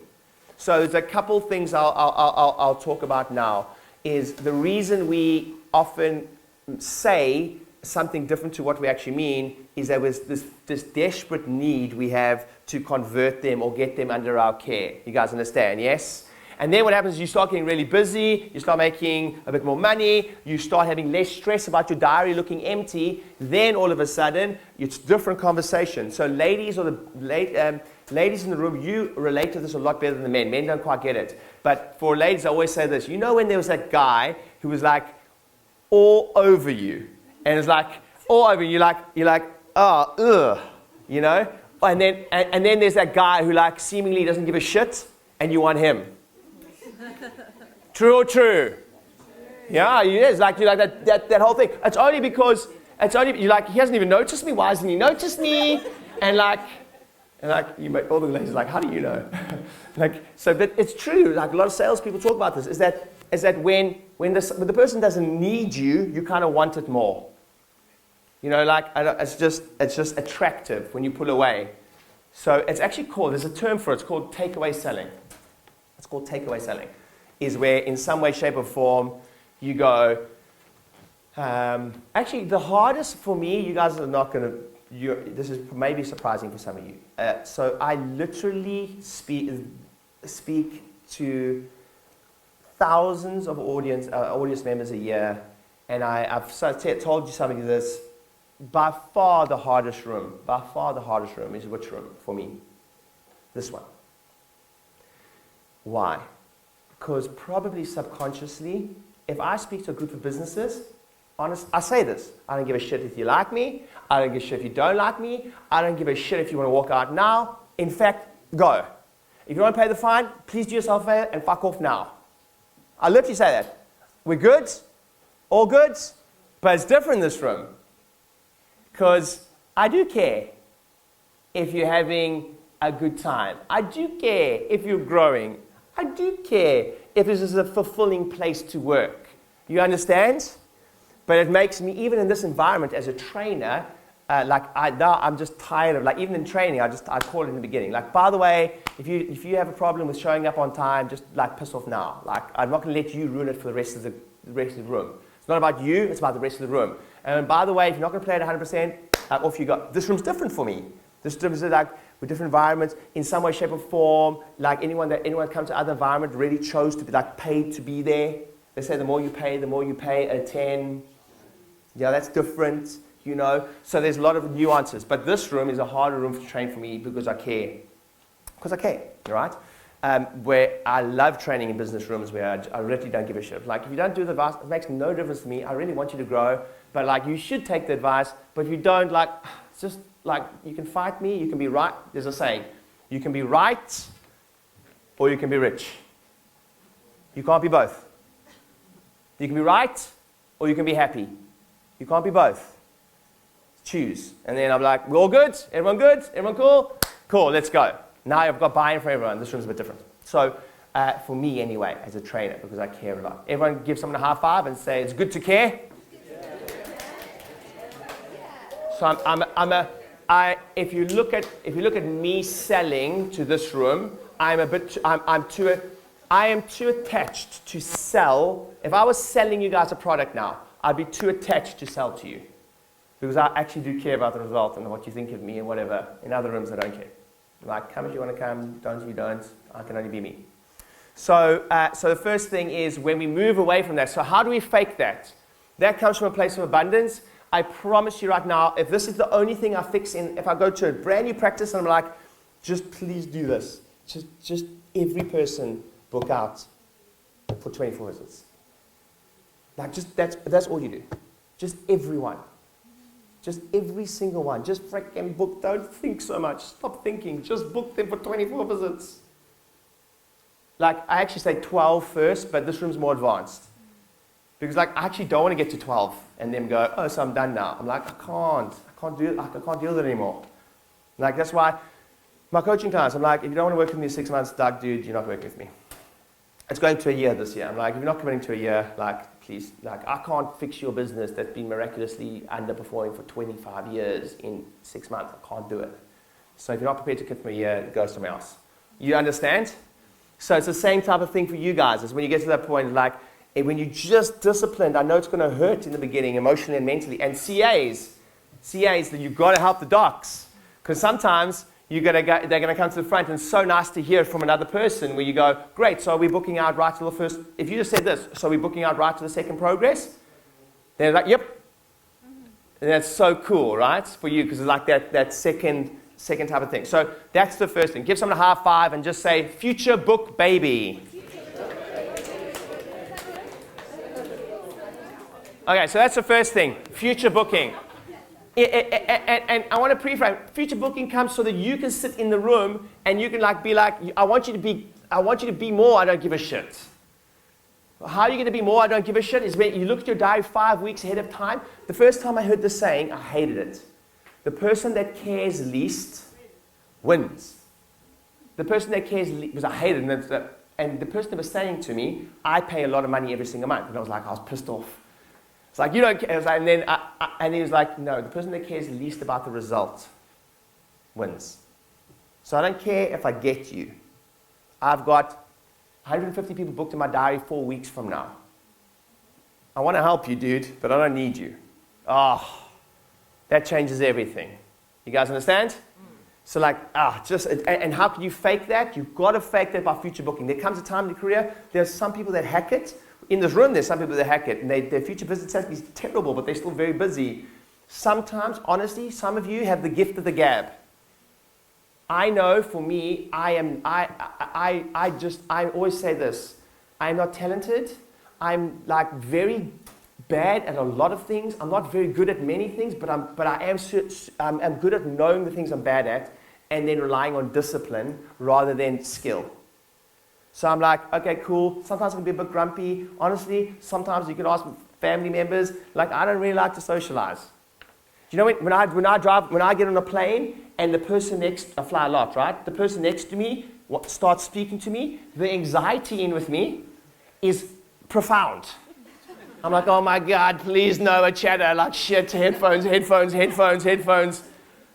So there's a couple things I'll talk about now. Is the reason we often say something different to what we actually mean is there was this desperate need we have to convert them or get them under our care. You guys understand, yes? And then what happens is you start getting really busy, you start making a bit more money, you start having less stress about your diary looking empty, then all of a sudden, it's different conversation. So ladies ladies in the room, you relate to this a lot better than the men. Men don't quite get it. But for ladies, I always say this. When there was that guy who was all over you, and it's all over you, you're like, oh, ugh, And then there's that guy who seemingly doesn't give a shit, and you want him. True or true? Yeah, he is. You're that whole thing. It's only because he hasn't even noticed me. Why hasn't he noticed me? And you make all the ladies how do you know? So, but it's true. A lot of salespeople talk about this. Is that is that when the person doesn't need you, you kind of want it more. You know, like, it's just attractive when you pull away. So it's actually called, there's a term for it, it's called takeaway selling. It's called takeaway selling. Is where in some way, shape or form, you go, actually the hardest for me, you guys are not going to, this is maybe surprising for some of you. So I literally speak to thousands of audience members a year, and I've told you something of this. By far the hardest room is which room for me? This one. Why? Because probably subconsciously, if I speak to a group of businesses, I say this, I don't give a shit if you like me, I don't give a shit if you don't like me, I don't give a shit if you want to walk out now. In fact, go. If you want to pay the fine, please do yourself a favor and fuck off now. I literally say that. We're good, all good, but it's different in this room. Because I do care if you're having a good time. I do care if you're growing. I do care if this is a fulfilling place to work. You understand? But it makes me, even in this environment as a trainer, I'm just tired of, like, even in training, I call it in the beginning. Like, by the way, if you have a problem with showing up on time, just like piss off now. Like, I'm not going to let you ruin it for the rest of the room. It's not about you, it's about the rest of the room. And by the way, if you're not going to play at 100%, off you go. This room's different for me. This room is like with different environments, in some way, shape, or form. Like anyone that comes to other environment really chose to be like paid to be there. They say the more you pay at 10. Yeah, that's different, you know. So there's a lot of nuances. But this room is a harder room to train for me because I care. Because I care, right? Where I love training in business rooms where I really don't give a shit. Like, if you don't do the advice, it makes no difference to me. I really want you to grow. But, like, you should take the advice. But if you don't, like, it's just, like, you can fight me. You can be right. There's a saying. You can be right or you can be rich. You can't be both. You can be right or you can be happy. You can't be both. Choose. And then I'm like, we're all good? Everyone good? Everyone cool? Cool, let's go. Now I've got buy-in for everyone. This room's a bit different. So for me anyway, as a trainer, because I care a lot. Everyone give someone a high five and say, it's good to care. So if you look at me selling to this room, I am too attached to sell. If I was selling you guys a product now, I'd be too attached to sell to you. Because I actually do care about the result and what you think of me and whatever. In other rooms, I don't care. Like, come if you want to come, don't if you don't. I can only be me. So the first thing is when we move away from that. So how do we fake that? That comes from a place of abundance. I promise you right now, if this is the only thing I fix if I go to a brand new practice and I'm like, just please do this. Just every person book out for 24 visits. Like, just that's all you do. Just everyone. Just every single one. Just freaking book. Don't think so much. Stop thinking. Just book them for 24 visits. Like, I actually say 12 first, but this room's more advanced. Because, like, I actually don't want to get to 12 and then go, oh, so I'm done now. I'm like, I can't deal with it anymore. Like, that's why my coaching clients, I'm like, if you don't want to work with me 6 months, Doug, dude, you're not working with me. It's going to a year this year. I'm like, if you're not committing to a year, like, please, like, I can't fix your business that's been miraculously underperforming for 25 years in 6 months. I can't do it. So if you're not prepared to commit for a year, go somewhere else. You understand? So it's the same type of thing for you guys. Is when you get to that point, like, when you're just disciplined, I know it's going to hurt in the beginning, emotionally and mentally. And CAs, that you've got to help the docs. Because sometimes they're going to come to the front, and it's so nice to hear from another person where you go, great, so are we booking out right to the first, if you just said this, so are we booking out right to the second progress? They're like, yep. And that's so cool, right, for you, because it's like that second type of thing. So that's the first thing. Give someone a high five and just say, future book baby. Okay, so that's the first thing, future booking. And I want to pre-frame, future booking comes so that you can sit in the room and you can be like, I want you to be more, I don't give a shit. How are you going to be more, I don't give a shit, is when you look at your diary 5 weeks ahead of time. The first time I heard this saying, I hated it. The person that cares least wins. The person that cares least, because I hated it, and the person was saying to me, I pay a lot of money every single month. And I was pissed off. It's like, you don't care. And he was like, no, the person that cares least about the result wins. So I don't care if I get you. I've got 150 people booked in my diary 4 weeks from now. I want to help you, dude, but I don't need you. Oh, that changes everything. You guys understand? So and how can you fake that? You've got to fake that by future booking. There comes a time in your career, there's some people that hack it. In this room, there's some people that hack it, and their future visits have to be terrible, but they're still very busy. Sometimes, honestly, some of you have the gift of the gab. I know for me, I always say this, I'm not talented. I'm like very bad at a lot of things. I'm not very good at many things, but I'm good at knowing the things I'm bad at and then relying on discipline rather than skill. So I'm like, okay, cool. Sometimes I can be a bit grumpy. Honestly, sometimes you can ask family members, like, I don't really like to socialize. Do you know when I get on a plane and the person I fly a lot, right? The person next to me starts speaking to me, the anxiety in with me is profound. I'm like, oh my God, please no, a chatter, like shit, headphones.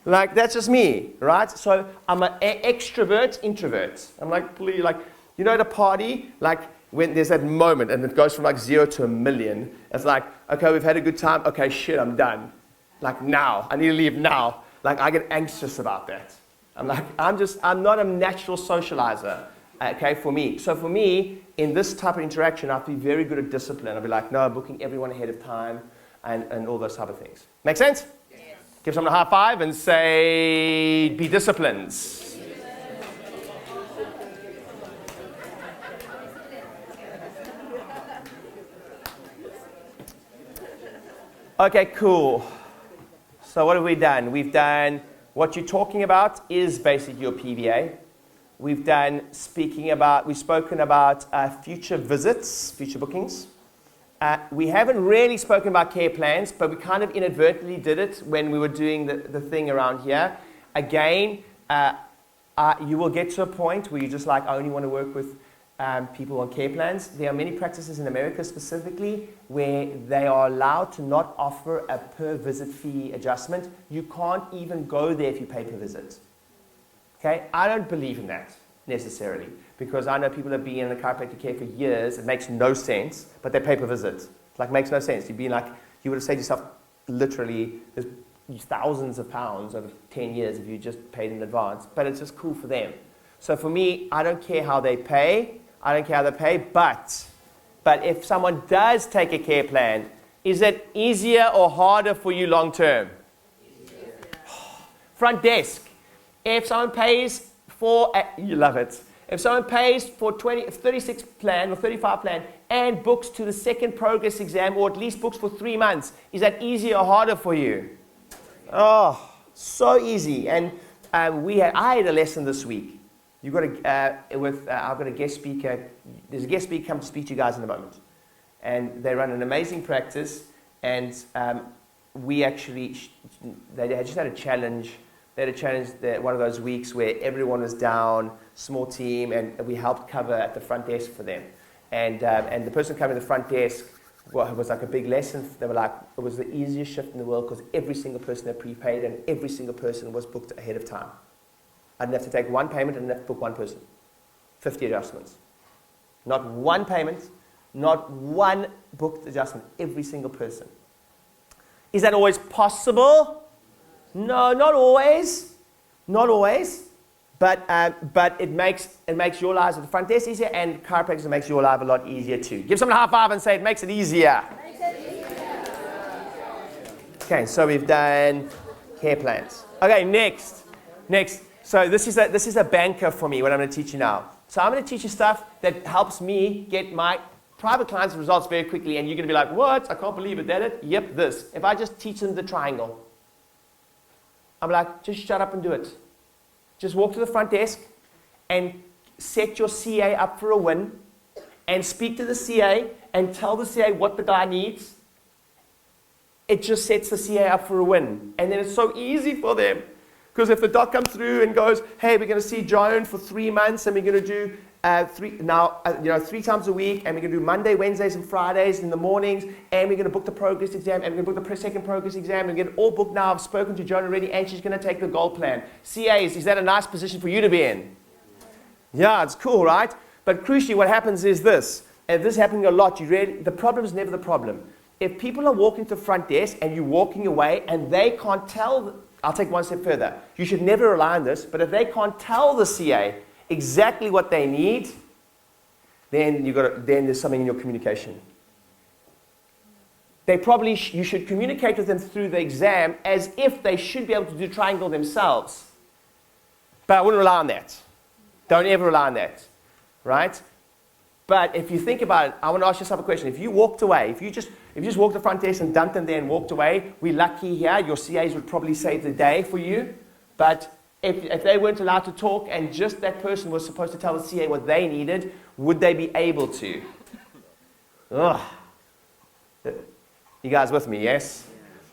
Like, that's just me, right? So I'm an extrovert, introvert. I'm like, please, like, you know, at a party, like when there's that moment and it goes from like 0 to 1,000,000, it's like, okay, we've had a good time. Okay, shit, I'm done. Like now, I need to leave now. Like I get anxious about that. I'm like, I'm not a natural socializer, okay, for me. So for me, in this type of interaction, I have to be very good at discipline. I'll be like, no, booking everyone ahead of time and all those type of things. Make sense? Yes. Give someone a high five and say, be disciplined. Okay, cool. So what have we done? We've done what you're talking about is basically your PVA. We've spoken about future visits, future bookings. We haven't really spoken about care plans, but we kind of inadvertently did it when we were doing the thing around here. Again, you will get to a point where you just like, I only want to work with people on care plans. There are many practices in America specifically where they are allowed to not offer a per visit fee adjustment. You can't even go there if you pay per visit. Okay, I don't believe in that necessarily because I know people have been in the chiropractic care for years. It makes no sense, but they pay per visit. It like makes no sense. You would have saved yourself literally thousands of pounds over 10 years if you just paid in advance. But it's just cool for them. So for me, I don't care how they pay. But if someone does take a care plan, is it easier or harder for you long term? Easier. Front desk. If someone pays for, you love it. If someone pays for 36 plan or 35 plan and books to the second progress exam or at least books for 3 months, is that easier or harder for you? Oh, so easy. And I had a lesson this week. I've got a guest speaker. There's a guest speaker come to speak to you guys in a moment. And they run an amazing practice. And they just had a challenge. They had a challenge one of those weeks where everyone was down, small team, and we helped cover at the front desk for them. And the person covering the front desk was like a big lesson. They were like, it was the easiest shift in the world because every single person had prepaid and every single person was booked ahead of time. I didn't have to take one payment, I didn't have to book one person. 50 adjustments. Not one payment, not one booked adjustment, every single person. Is that always possible? No, not always. Not always. But it makes your lives at the front desk easier, and chiropractic makes your life a lot easier too. Give someone a high five and say it makes it easier. Okay, so we've done care plans. Okay, next. So this is a banker for me, what I'm going to teach you now. So I'm going to teach you stuff that helps me get my private clients results very quickly, and you're going to be like, what? I can't believe it. That it? Yep, this. If I just teach them the triangle, I'm like, just shut up and do it. Just walk to the front desk and set your CA up for a win and speak to the CA and tell the CA what the guy needs. It just sets the CA up for a win. And then it's so easy for them. Because if the doc comes through and goes, hey, we're going to see Joan for 3 months and we're going to do 3 times a week, and we're going to do Monday, Wednesdays, and Fridays in the mornings, and we're going to book the progress exam, and we're going to book the second progress exam, and get it all booked now. I've spoken to Joan already, and she's going to take the gold plan. CAs, is that a nice position for you to be in? Yeah, it's cool, right? But crucially, what happens is this, and this is happening a lot. The problem is never the problem. If people are walking to the front desk, and you're walking away, and they can't tell, I'll take one step further. You should never rely on this, but if they can't tell the CA exactly what they need, then there's something in your communication. You should communicate with them through the exam as if they should be able to do triangle themselves. But I wouldn't rely on that. Don't ever rely on that, right? But if you think about it, I want to ask yourself a question. If you walked away, if you just walked the front desk and dumped them there and walked away, we're lucky here. Your CAs would probably save the day for you. But if they weren't allowed to talk and just that person was supposed to tell the CA what they needed, would they be able to? Ugh. You guys with me, yes?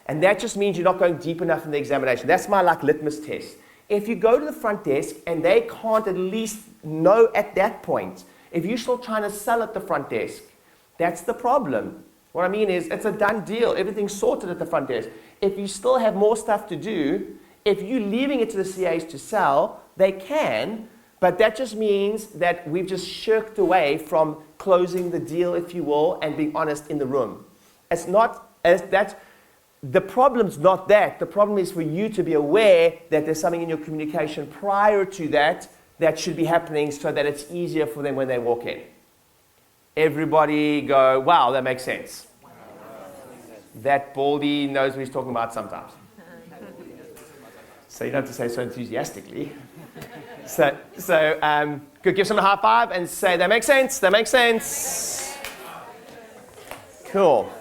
And that just means you're not going deep enough in the examination. That's my litmus test. If you go to the front desk and they can't at least know at that point, if you're still trying to sell at the front desk, that's the problem. What I mean is, it's a done deal. Everything's sorted at the front desk. If you still have more stuff to do, if you're leaving it to the CAs to sell, they can, but that just means that we've just shirked away from closing the deal, if you will, and being honest in the room. It's not as that. The problem's not that. The problem is for you to be aware that there's something in your communication prior to that that should be happening so that it's easier for them when they walk in. Everybody go, wow, that makes sense. That Baldy knows what he's talking about sometimes. So you don't have to say so enthusiastically. Good, give someone a high five and say, that makes sense, that makes sense. Cool.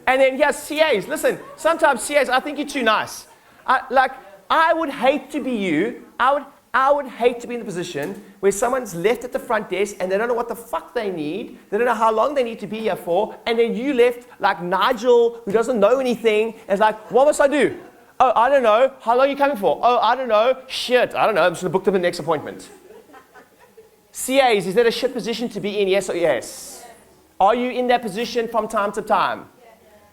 And then, yes, CAs. Listen, sometimes CAs, I think you're too nice. I would hate to be you. I would hate to be in the position where someone's left at the front desk and they don't know what the fuck they need. They don't know how long they need to be here for. And then you left like Nigel, who doesn't know anything, and is like, what must I do? Oh, I don't know. How long are you coming for? Oh, I don't know. Shit, I don't know. I'm just going to book them the next appointment. CAs, is that a shit position to be in? Yes or yes? Are you in that position from time to time?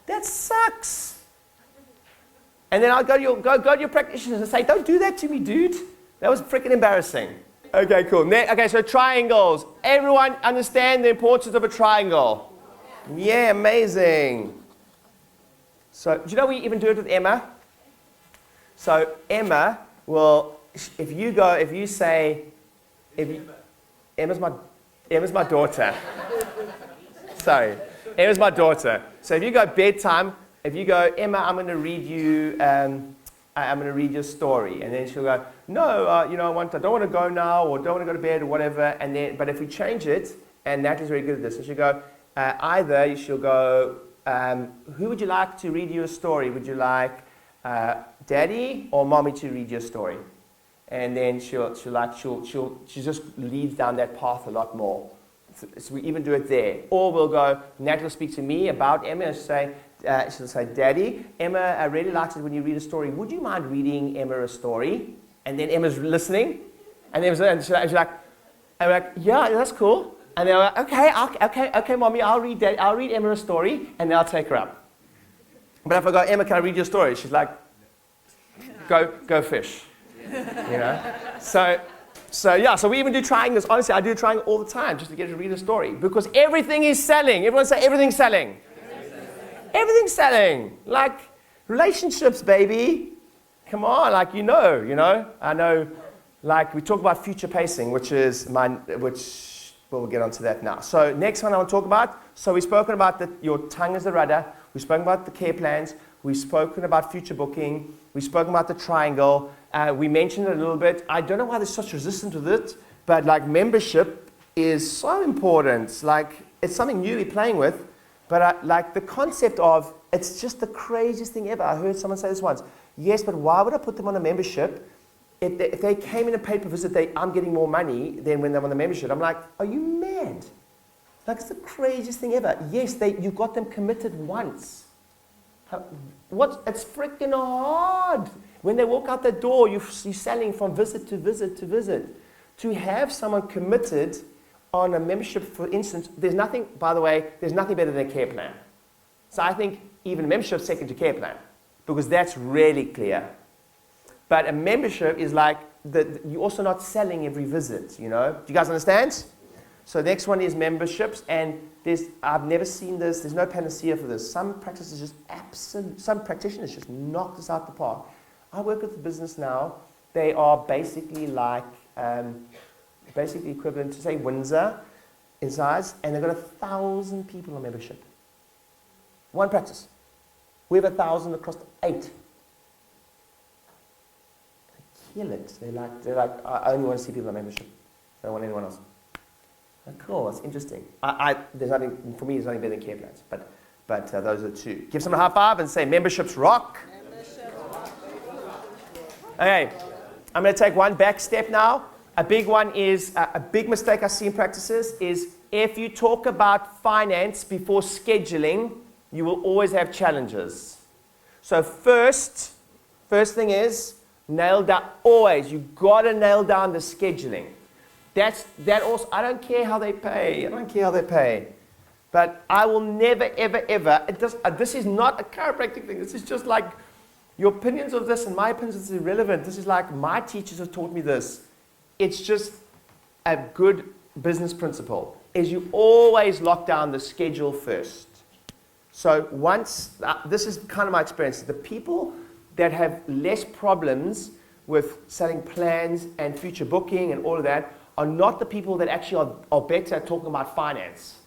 That sucks. And then I'll go to your practitioners and say, don't do that to me, dude. That was freaking embarrassing. Okay, cool. Okay, so triangles. Everyone understand the importance of a triangle? Yeah, amazing. So, do you know we even do it with Emma? So Emma will, Emma's my daughter. Sorry, Emma's my daughter. So if you go bedtime, if you go, Emma, I'm going to read you, I'm going to read your story, and then she'll go, no, I don't want to go now, or don't want to go to bed, or whatever. And then, but if we change it, and Natalie's very good at this, and she'll go, she'll go, who would you like to read you a story? Would you like Daddy or Mommy to read your story? And then she just leads down that path a lot more. So we even do it there. Or we'll go, Nat will speak to me about Emma and she'll say, Daddy, Emma really likes it when you read a story. Would you mind reading Emma a story? And then Emma's listening. And then she's like, I'm like, yeah, that's cool. And then I'm like, okay, Mommy, I'll read Emma a story, and then I'll take her up. But if I go, Emma, can I read your story? She's like, go fish. You know? So we even do triangles. Honestly, I do a triangle all the time just to get her to read a story. Because everything is selling. Everyone say everything's selling. Everything's selling. Like relationships, baby. Come on, like you know. I know, like we talk about future pacing, which we'll get onto that now. So next one I want to talk about. So we've spoken about that your tongue is the rudder. We've spoken about the care plans. We've spoken about future booking. We've spoken about the triangle. We mentioned it a little bit. I don't know why there's such resistance with it, but like membership is so important. Like it's something new we're playing with, but like the concept of it's just the craziest thing ever. I heard someone say this once. Yes, but why would I put them on a membership? If they came in a paid per visit, I'm getting more money than when they're on the membership. I'm like, are you mad? Like it's the craziest thing ever. Yes, you got them committed once. It's freaking hard. When they walk out the door, you're selling from visit to visit to visit. To have someone committed on a membership, for instance, there's nothing, by the way, there's nothing better than a care plan. So I think even a membership is second to care plan, because that's really clear. But a membership is like, you're also not selling every visit, you know? Do you guys understand? So the next one is memberships, and I've never seen this, there's no panacea for this. Some practitioners just knock this out the park. I work with a business now, they are basically like, basically equivalent to, say, Windsor in size, and they've got 1,000 people on membership. One practice. We have 1,000 across 8. They kill it. They're like, I only want to see people on membership. I don't want anyone else. Like, cool, that's interesting. There's nothing, for me, there's nothing better than care plans, but those are two. Give someone a high five and say, memberships rock. Okay, I'm going to take one back step now. A big one is, a big mistake I see in practices is if you talk about finance before scheduling, you will always have challenges. So first thing is, nail down, always, you've got to nail down the scheduling. That also, I don't care how they pay. But I will never, ever, ever, this is not a chiropractic thing, this is just like, your opinions of this and my opinions of this is irrelevant. This is like, my teachers have taught me this. It's just a good business principle, is you always lock down the schedule first. So once, this is kind of my experience, the people that have less problems with selling plans and future booking and all of that are not the people that actually are better at talking about finance.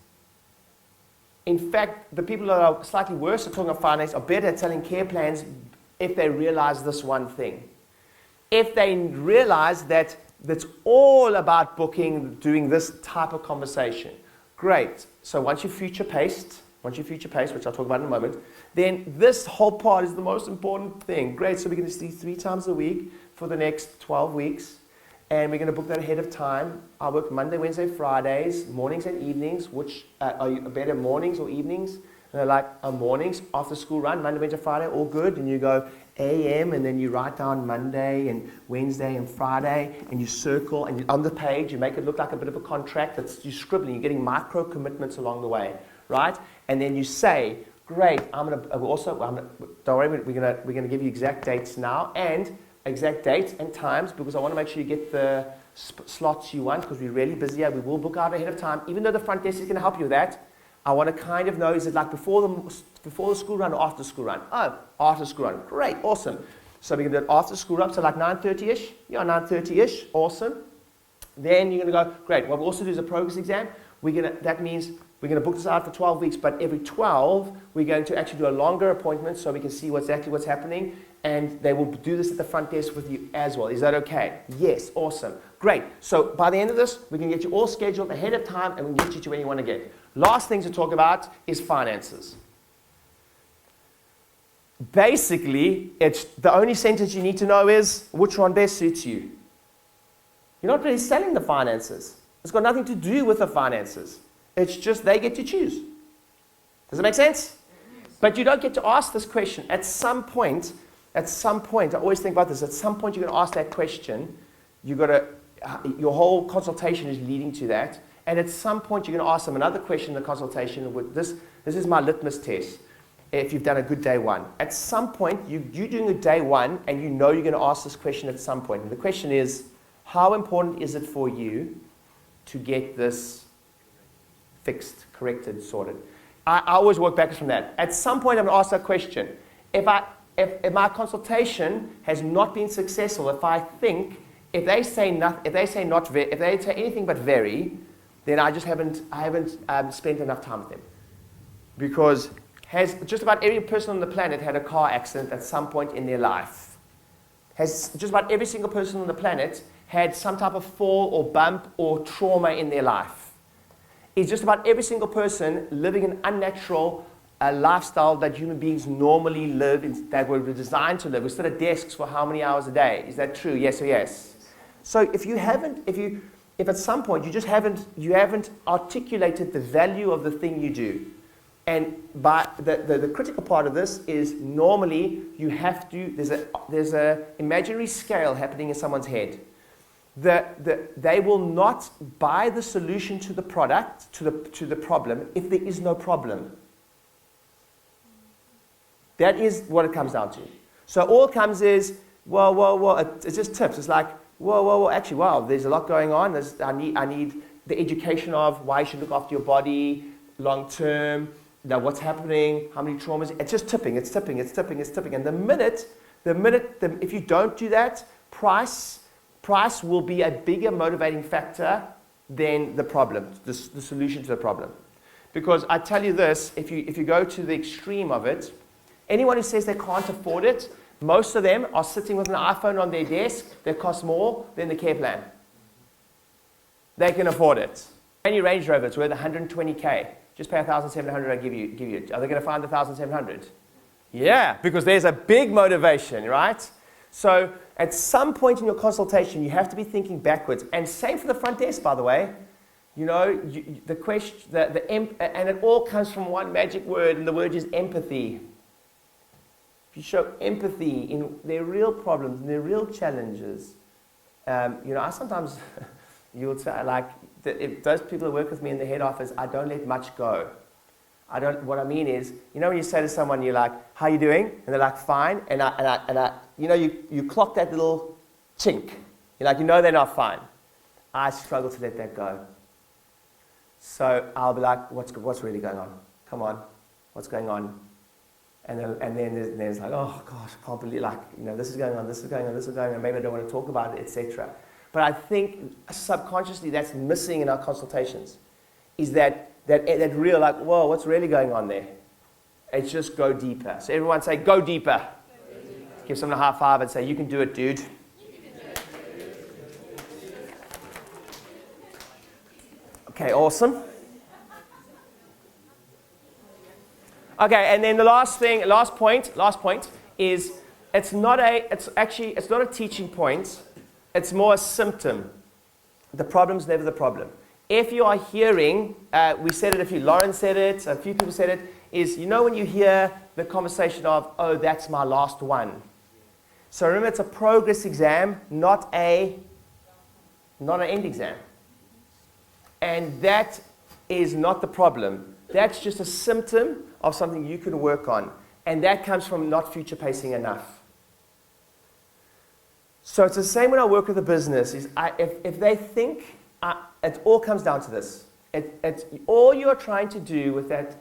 In fact, the people that are slightly worse at talking about finance are better at selling care plans if they realize this one thing. If they realize that that's all about booking, doing this type of conversation, great. So once you're future-paced, which I'll talk about in a moment, then this whole part is the most important thing. Great, so we're going to see 3 times a week for the next 12 weeks, and we're going to book that ahead of time. I work Monday, Wednesday, Fridays, mornings and evenings. Which are you better, mornings or evenings? And they're like, mornings, after school run, Monday, Wednesday, Friday, all good. And you go AM, and then you write down Monday and Wednesday and Friday, and you circle, and on the page, you make it look like a bit of a contract. You're scribbling, you're getting micro commitments along the way, right? And then you say, great, don't worry, we're gonna give you exact dates now, and exact dates and times, because I want to make sure you get the slots you want, because we're really busy. We will book out ahead of time, even though the front desk is going to help you with that. I want to kind of know, is it like before the school run or after school run? Oh, after school run. Great, awesome. So we're going to do it after school run, so like 9:30ish. Yeah, 9:30ish, awesome. Then you're going to go, great, what we'll also do is a progress exam. That means we're going to book this out for 12 weeks, but every 12, we're going to actually do a longer appointment so we can see exactly what's happening, and they will do this at the front desk with you as well. Is that okay? Yes, awesome. Great. So by the end of this, we can get you all scheduled ahead of time, and we can get you to where you want to get. Last thing to talk about is finances. Basically, it's the only sentence you need to know is, which one best suits you? You're not really selling the finances. It's got nothing to do with the finances. It's just they get to choose. Does it make sense? But you don't get to ask this question. At some point, I always think about this, at some point you're going to ask that question. Your whole consultation is leading to that. And at some point you're going to ask them another question in the consultation. This is my litmus test, if you've done a good day one. At some point, you're doing a day one, and you know you're going to ask this question at some point. And the question is, how important is it for you to get this fixed, corrected, sorted? I always work backwards from that. At some point, I'm going to ask that question. If my consultation has not been successful, if they say anything but very, then I haven't spent enough time with them. Because has just about every person on the planet had a car accident at some point in their life? Has just about every single person on the planet had some type of fall or bump or trauma in their life? Is just about every single person living an unnatural lifestyle that human beings normally live, that were designed to live? We sit at desks for how many hours a day? Is that true? Yes or yes? So if at some point you haven't articulated the value of the thing you do, and by the critical part of this is normally there's a imaginary scale happening in someone's head. they will not buy the solution to the product, to the problem, if there is no problem. That is what it comes down to. So all it comes is, well, it's just tips. It's like, actually, there's a lot going on. I need the education of why you should look after your body long term, what's happening, how many traumas. It's just tipping. And the minute, if you don't do that, price will be a bigger motivating factor than the problem, the solution to the problem. Because I tell you this, if you go to the extreme of it, anyone who says they can't afford it, most of them are sitting with an iPhone on their desk that costs more than the care plan. They can afford it. Any Range Rover, it's worth 120K. Just pay 1,700, I give you. Are they going to find the 1,700? Yeah, because there's a big motivation, right? So at some point in your consultation, you have to be thinking backwards. And same for the front desk, by the way. The question, and it all comes from one magic word, and the word is empathy. If you show empathy in their real problems, in their real challenges, I sometimes, you would say, if those people who work with me in the head office, I don't let much go. What I mean is, when you say to someone, you're like, how you doing? And they're like, fine. And you clock that little chink. You're like, they're not fine. I struggle to let that go. So I'll be like, what's really going on? Come on, what's going on? And then there's like, oh gosh, I can't believe, this is going on, maybe I don't want to talk about it, etc. But I think subconsciously that's missing in our consultations, is that real, whoa, what's really going on there? It's just go deeper. So everyone say, go deeper. Give someone a high five and say, you can do it, dude. Okay, awesome. Okay, and then the last point is it's not a teaching point. It's more a symptom. The problem's never the problem. If you are hearing, we said it Lauren said it, a few people said it, is when you hear the conversation of, oh, that's my last one. So remember, it's a progress exam, not an end exam. And that is not the problem. That's just a symptom of something you can work on. And that comes from not future pacing enough. So it's the same when I work with a business. If they think, it all comes down to this. All you're trying to do with that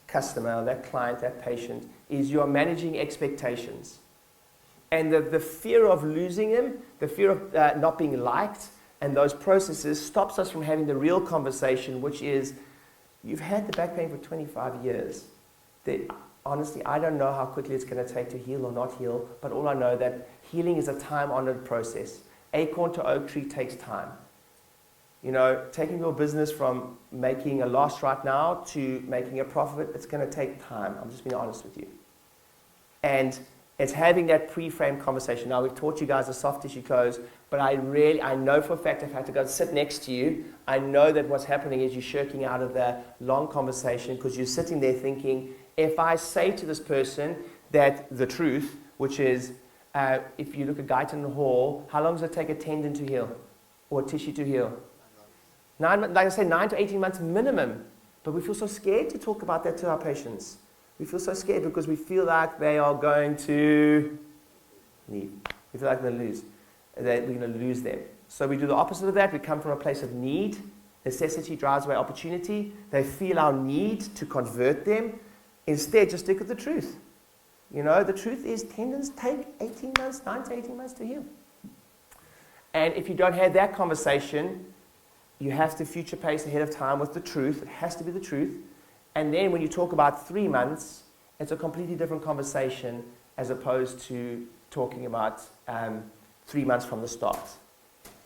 customer, that client, that patient, is you're managing expectations. And the fear of losing him, the fear of not being liked, and those processes stops us from having the real conversation, which is, you've had the back pain for 25 years. Honestly, I don't know how quickly it's going to take to heal or not heal, but all I know that healing is a time-honored process. Acorn to oak tree takes time. Taking your business from making a loss right now to making a profit, it's going to take time. I'm just being honest with you. And it's having that pre-framed conversation. Now, we've taught you guys the soft tissue close, but I know for a fact if I had to go sit next to you, I know that what's happening is you're shirking out of the long conversation because you're sitting there thinking, if I say to this person that the truth, which is, if you look at Guyton Hall, how long does it take a tendon to heal or a tissue to heal? 9 to 18 months minimum. But we feel so scared to talk about that to our patients. We feel so scared because we feel like they are going to leave. We feel like they're going to lose. That we're going to lose them. So we do the opposite of that. We come from a place of need. Necessity drives away opportunity. They feel our need to convert them. Instead, just stick with the truth. The truth is tendons take 18 months, 9 to 18 months to heal. And if you don't have that conversation, you have to future pace ahead of time with the truth. It has to be the truth. And then when you talk about 3 months, it's a completely different conversation as opposed to talking about 3 months from the start.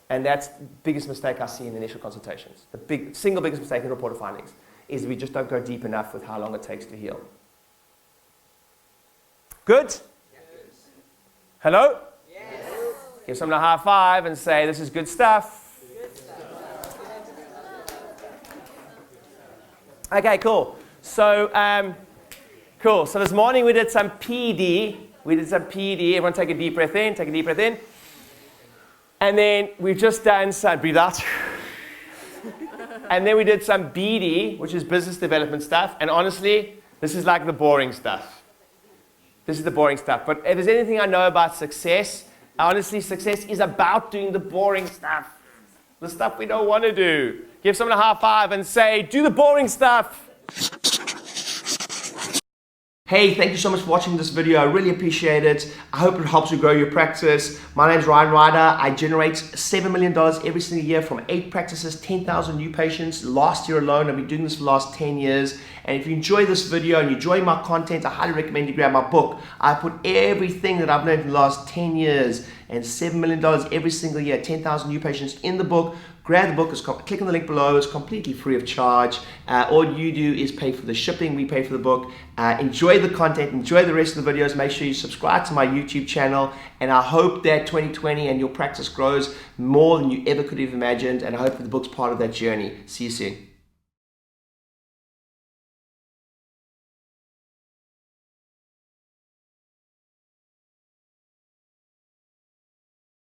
And that's the biggest mistake I see in initial consultations. The single biggest mistake in reported findings is we just don't go deep enough with how long it takes to heal. Good? Yes. Hello? Yes. Give someone a high five and say, this is good stuff. Good stuff. Okay, cool. So, cool. So this morning we did some PD. Everyone take a deep breath in. Take a deep breath in. And then we've just done some, breathe out. And then we did some BD, which is business development stuff. And honestly, this is like the boring stuff. This is the boring stuff. But if there's anything I know about success, honestly, success is about doing the boring stuff. The stuff we don't want to do. Give someone a high five and say, do the boring stuff. Hey, thank you so much for watching this video. I really appreciate it. I hope it helps you grow your practice. My name is Rieder. I generate $7 million every single year from 8 practices, 10,000 new patients. Last year alone, I've been doing this for the last 10 years. And if you enjoy this video and you enjoy my content, I highly recommend you grab my book. I put everything that I've learned in the last 10 years and $7 million every single year, 10,000 new patients in the book. Grab the book, click on the link below, it's completely free of charge. All you do is pay for the shipping, we pay for the book. Enjoy the content, enjoy the rest of the videos, make sure you subscribe to my YouTube channel, and I hope that 2020 and your practice grows more than you ever could have imagined, and I hope that the book's part of that journey. See you soon.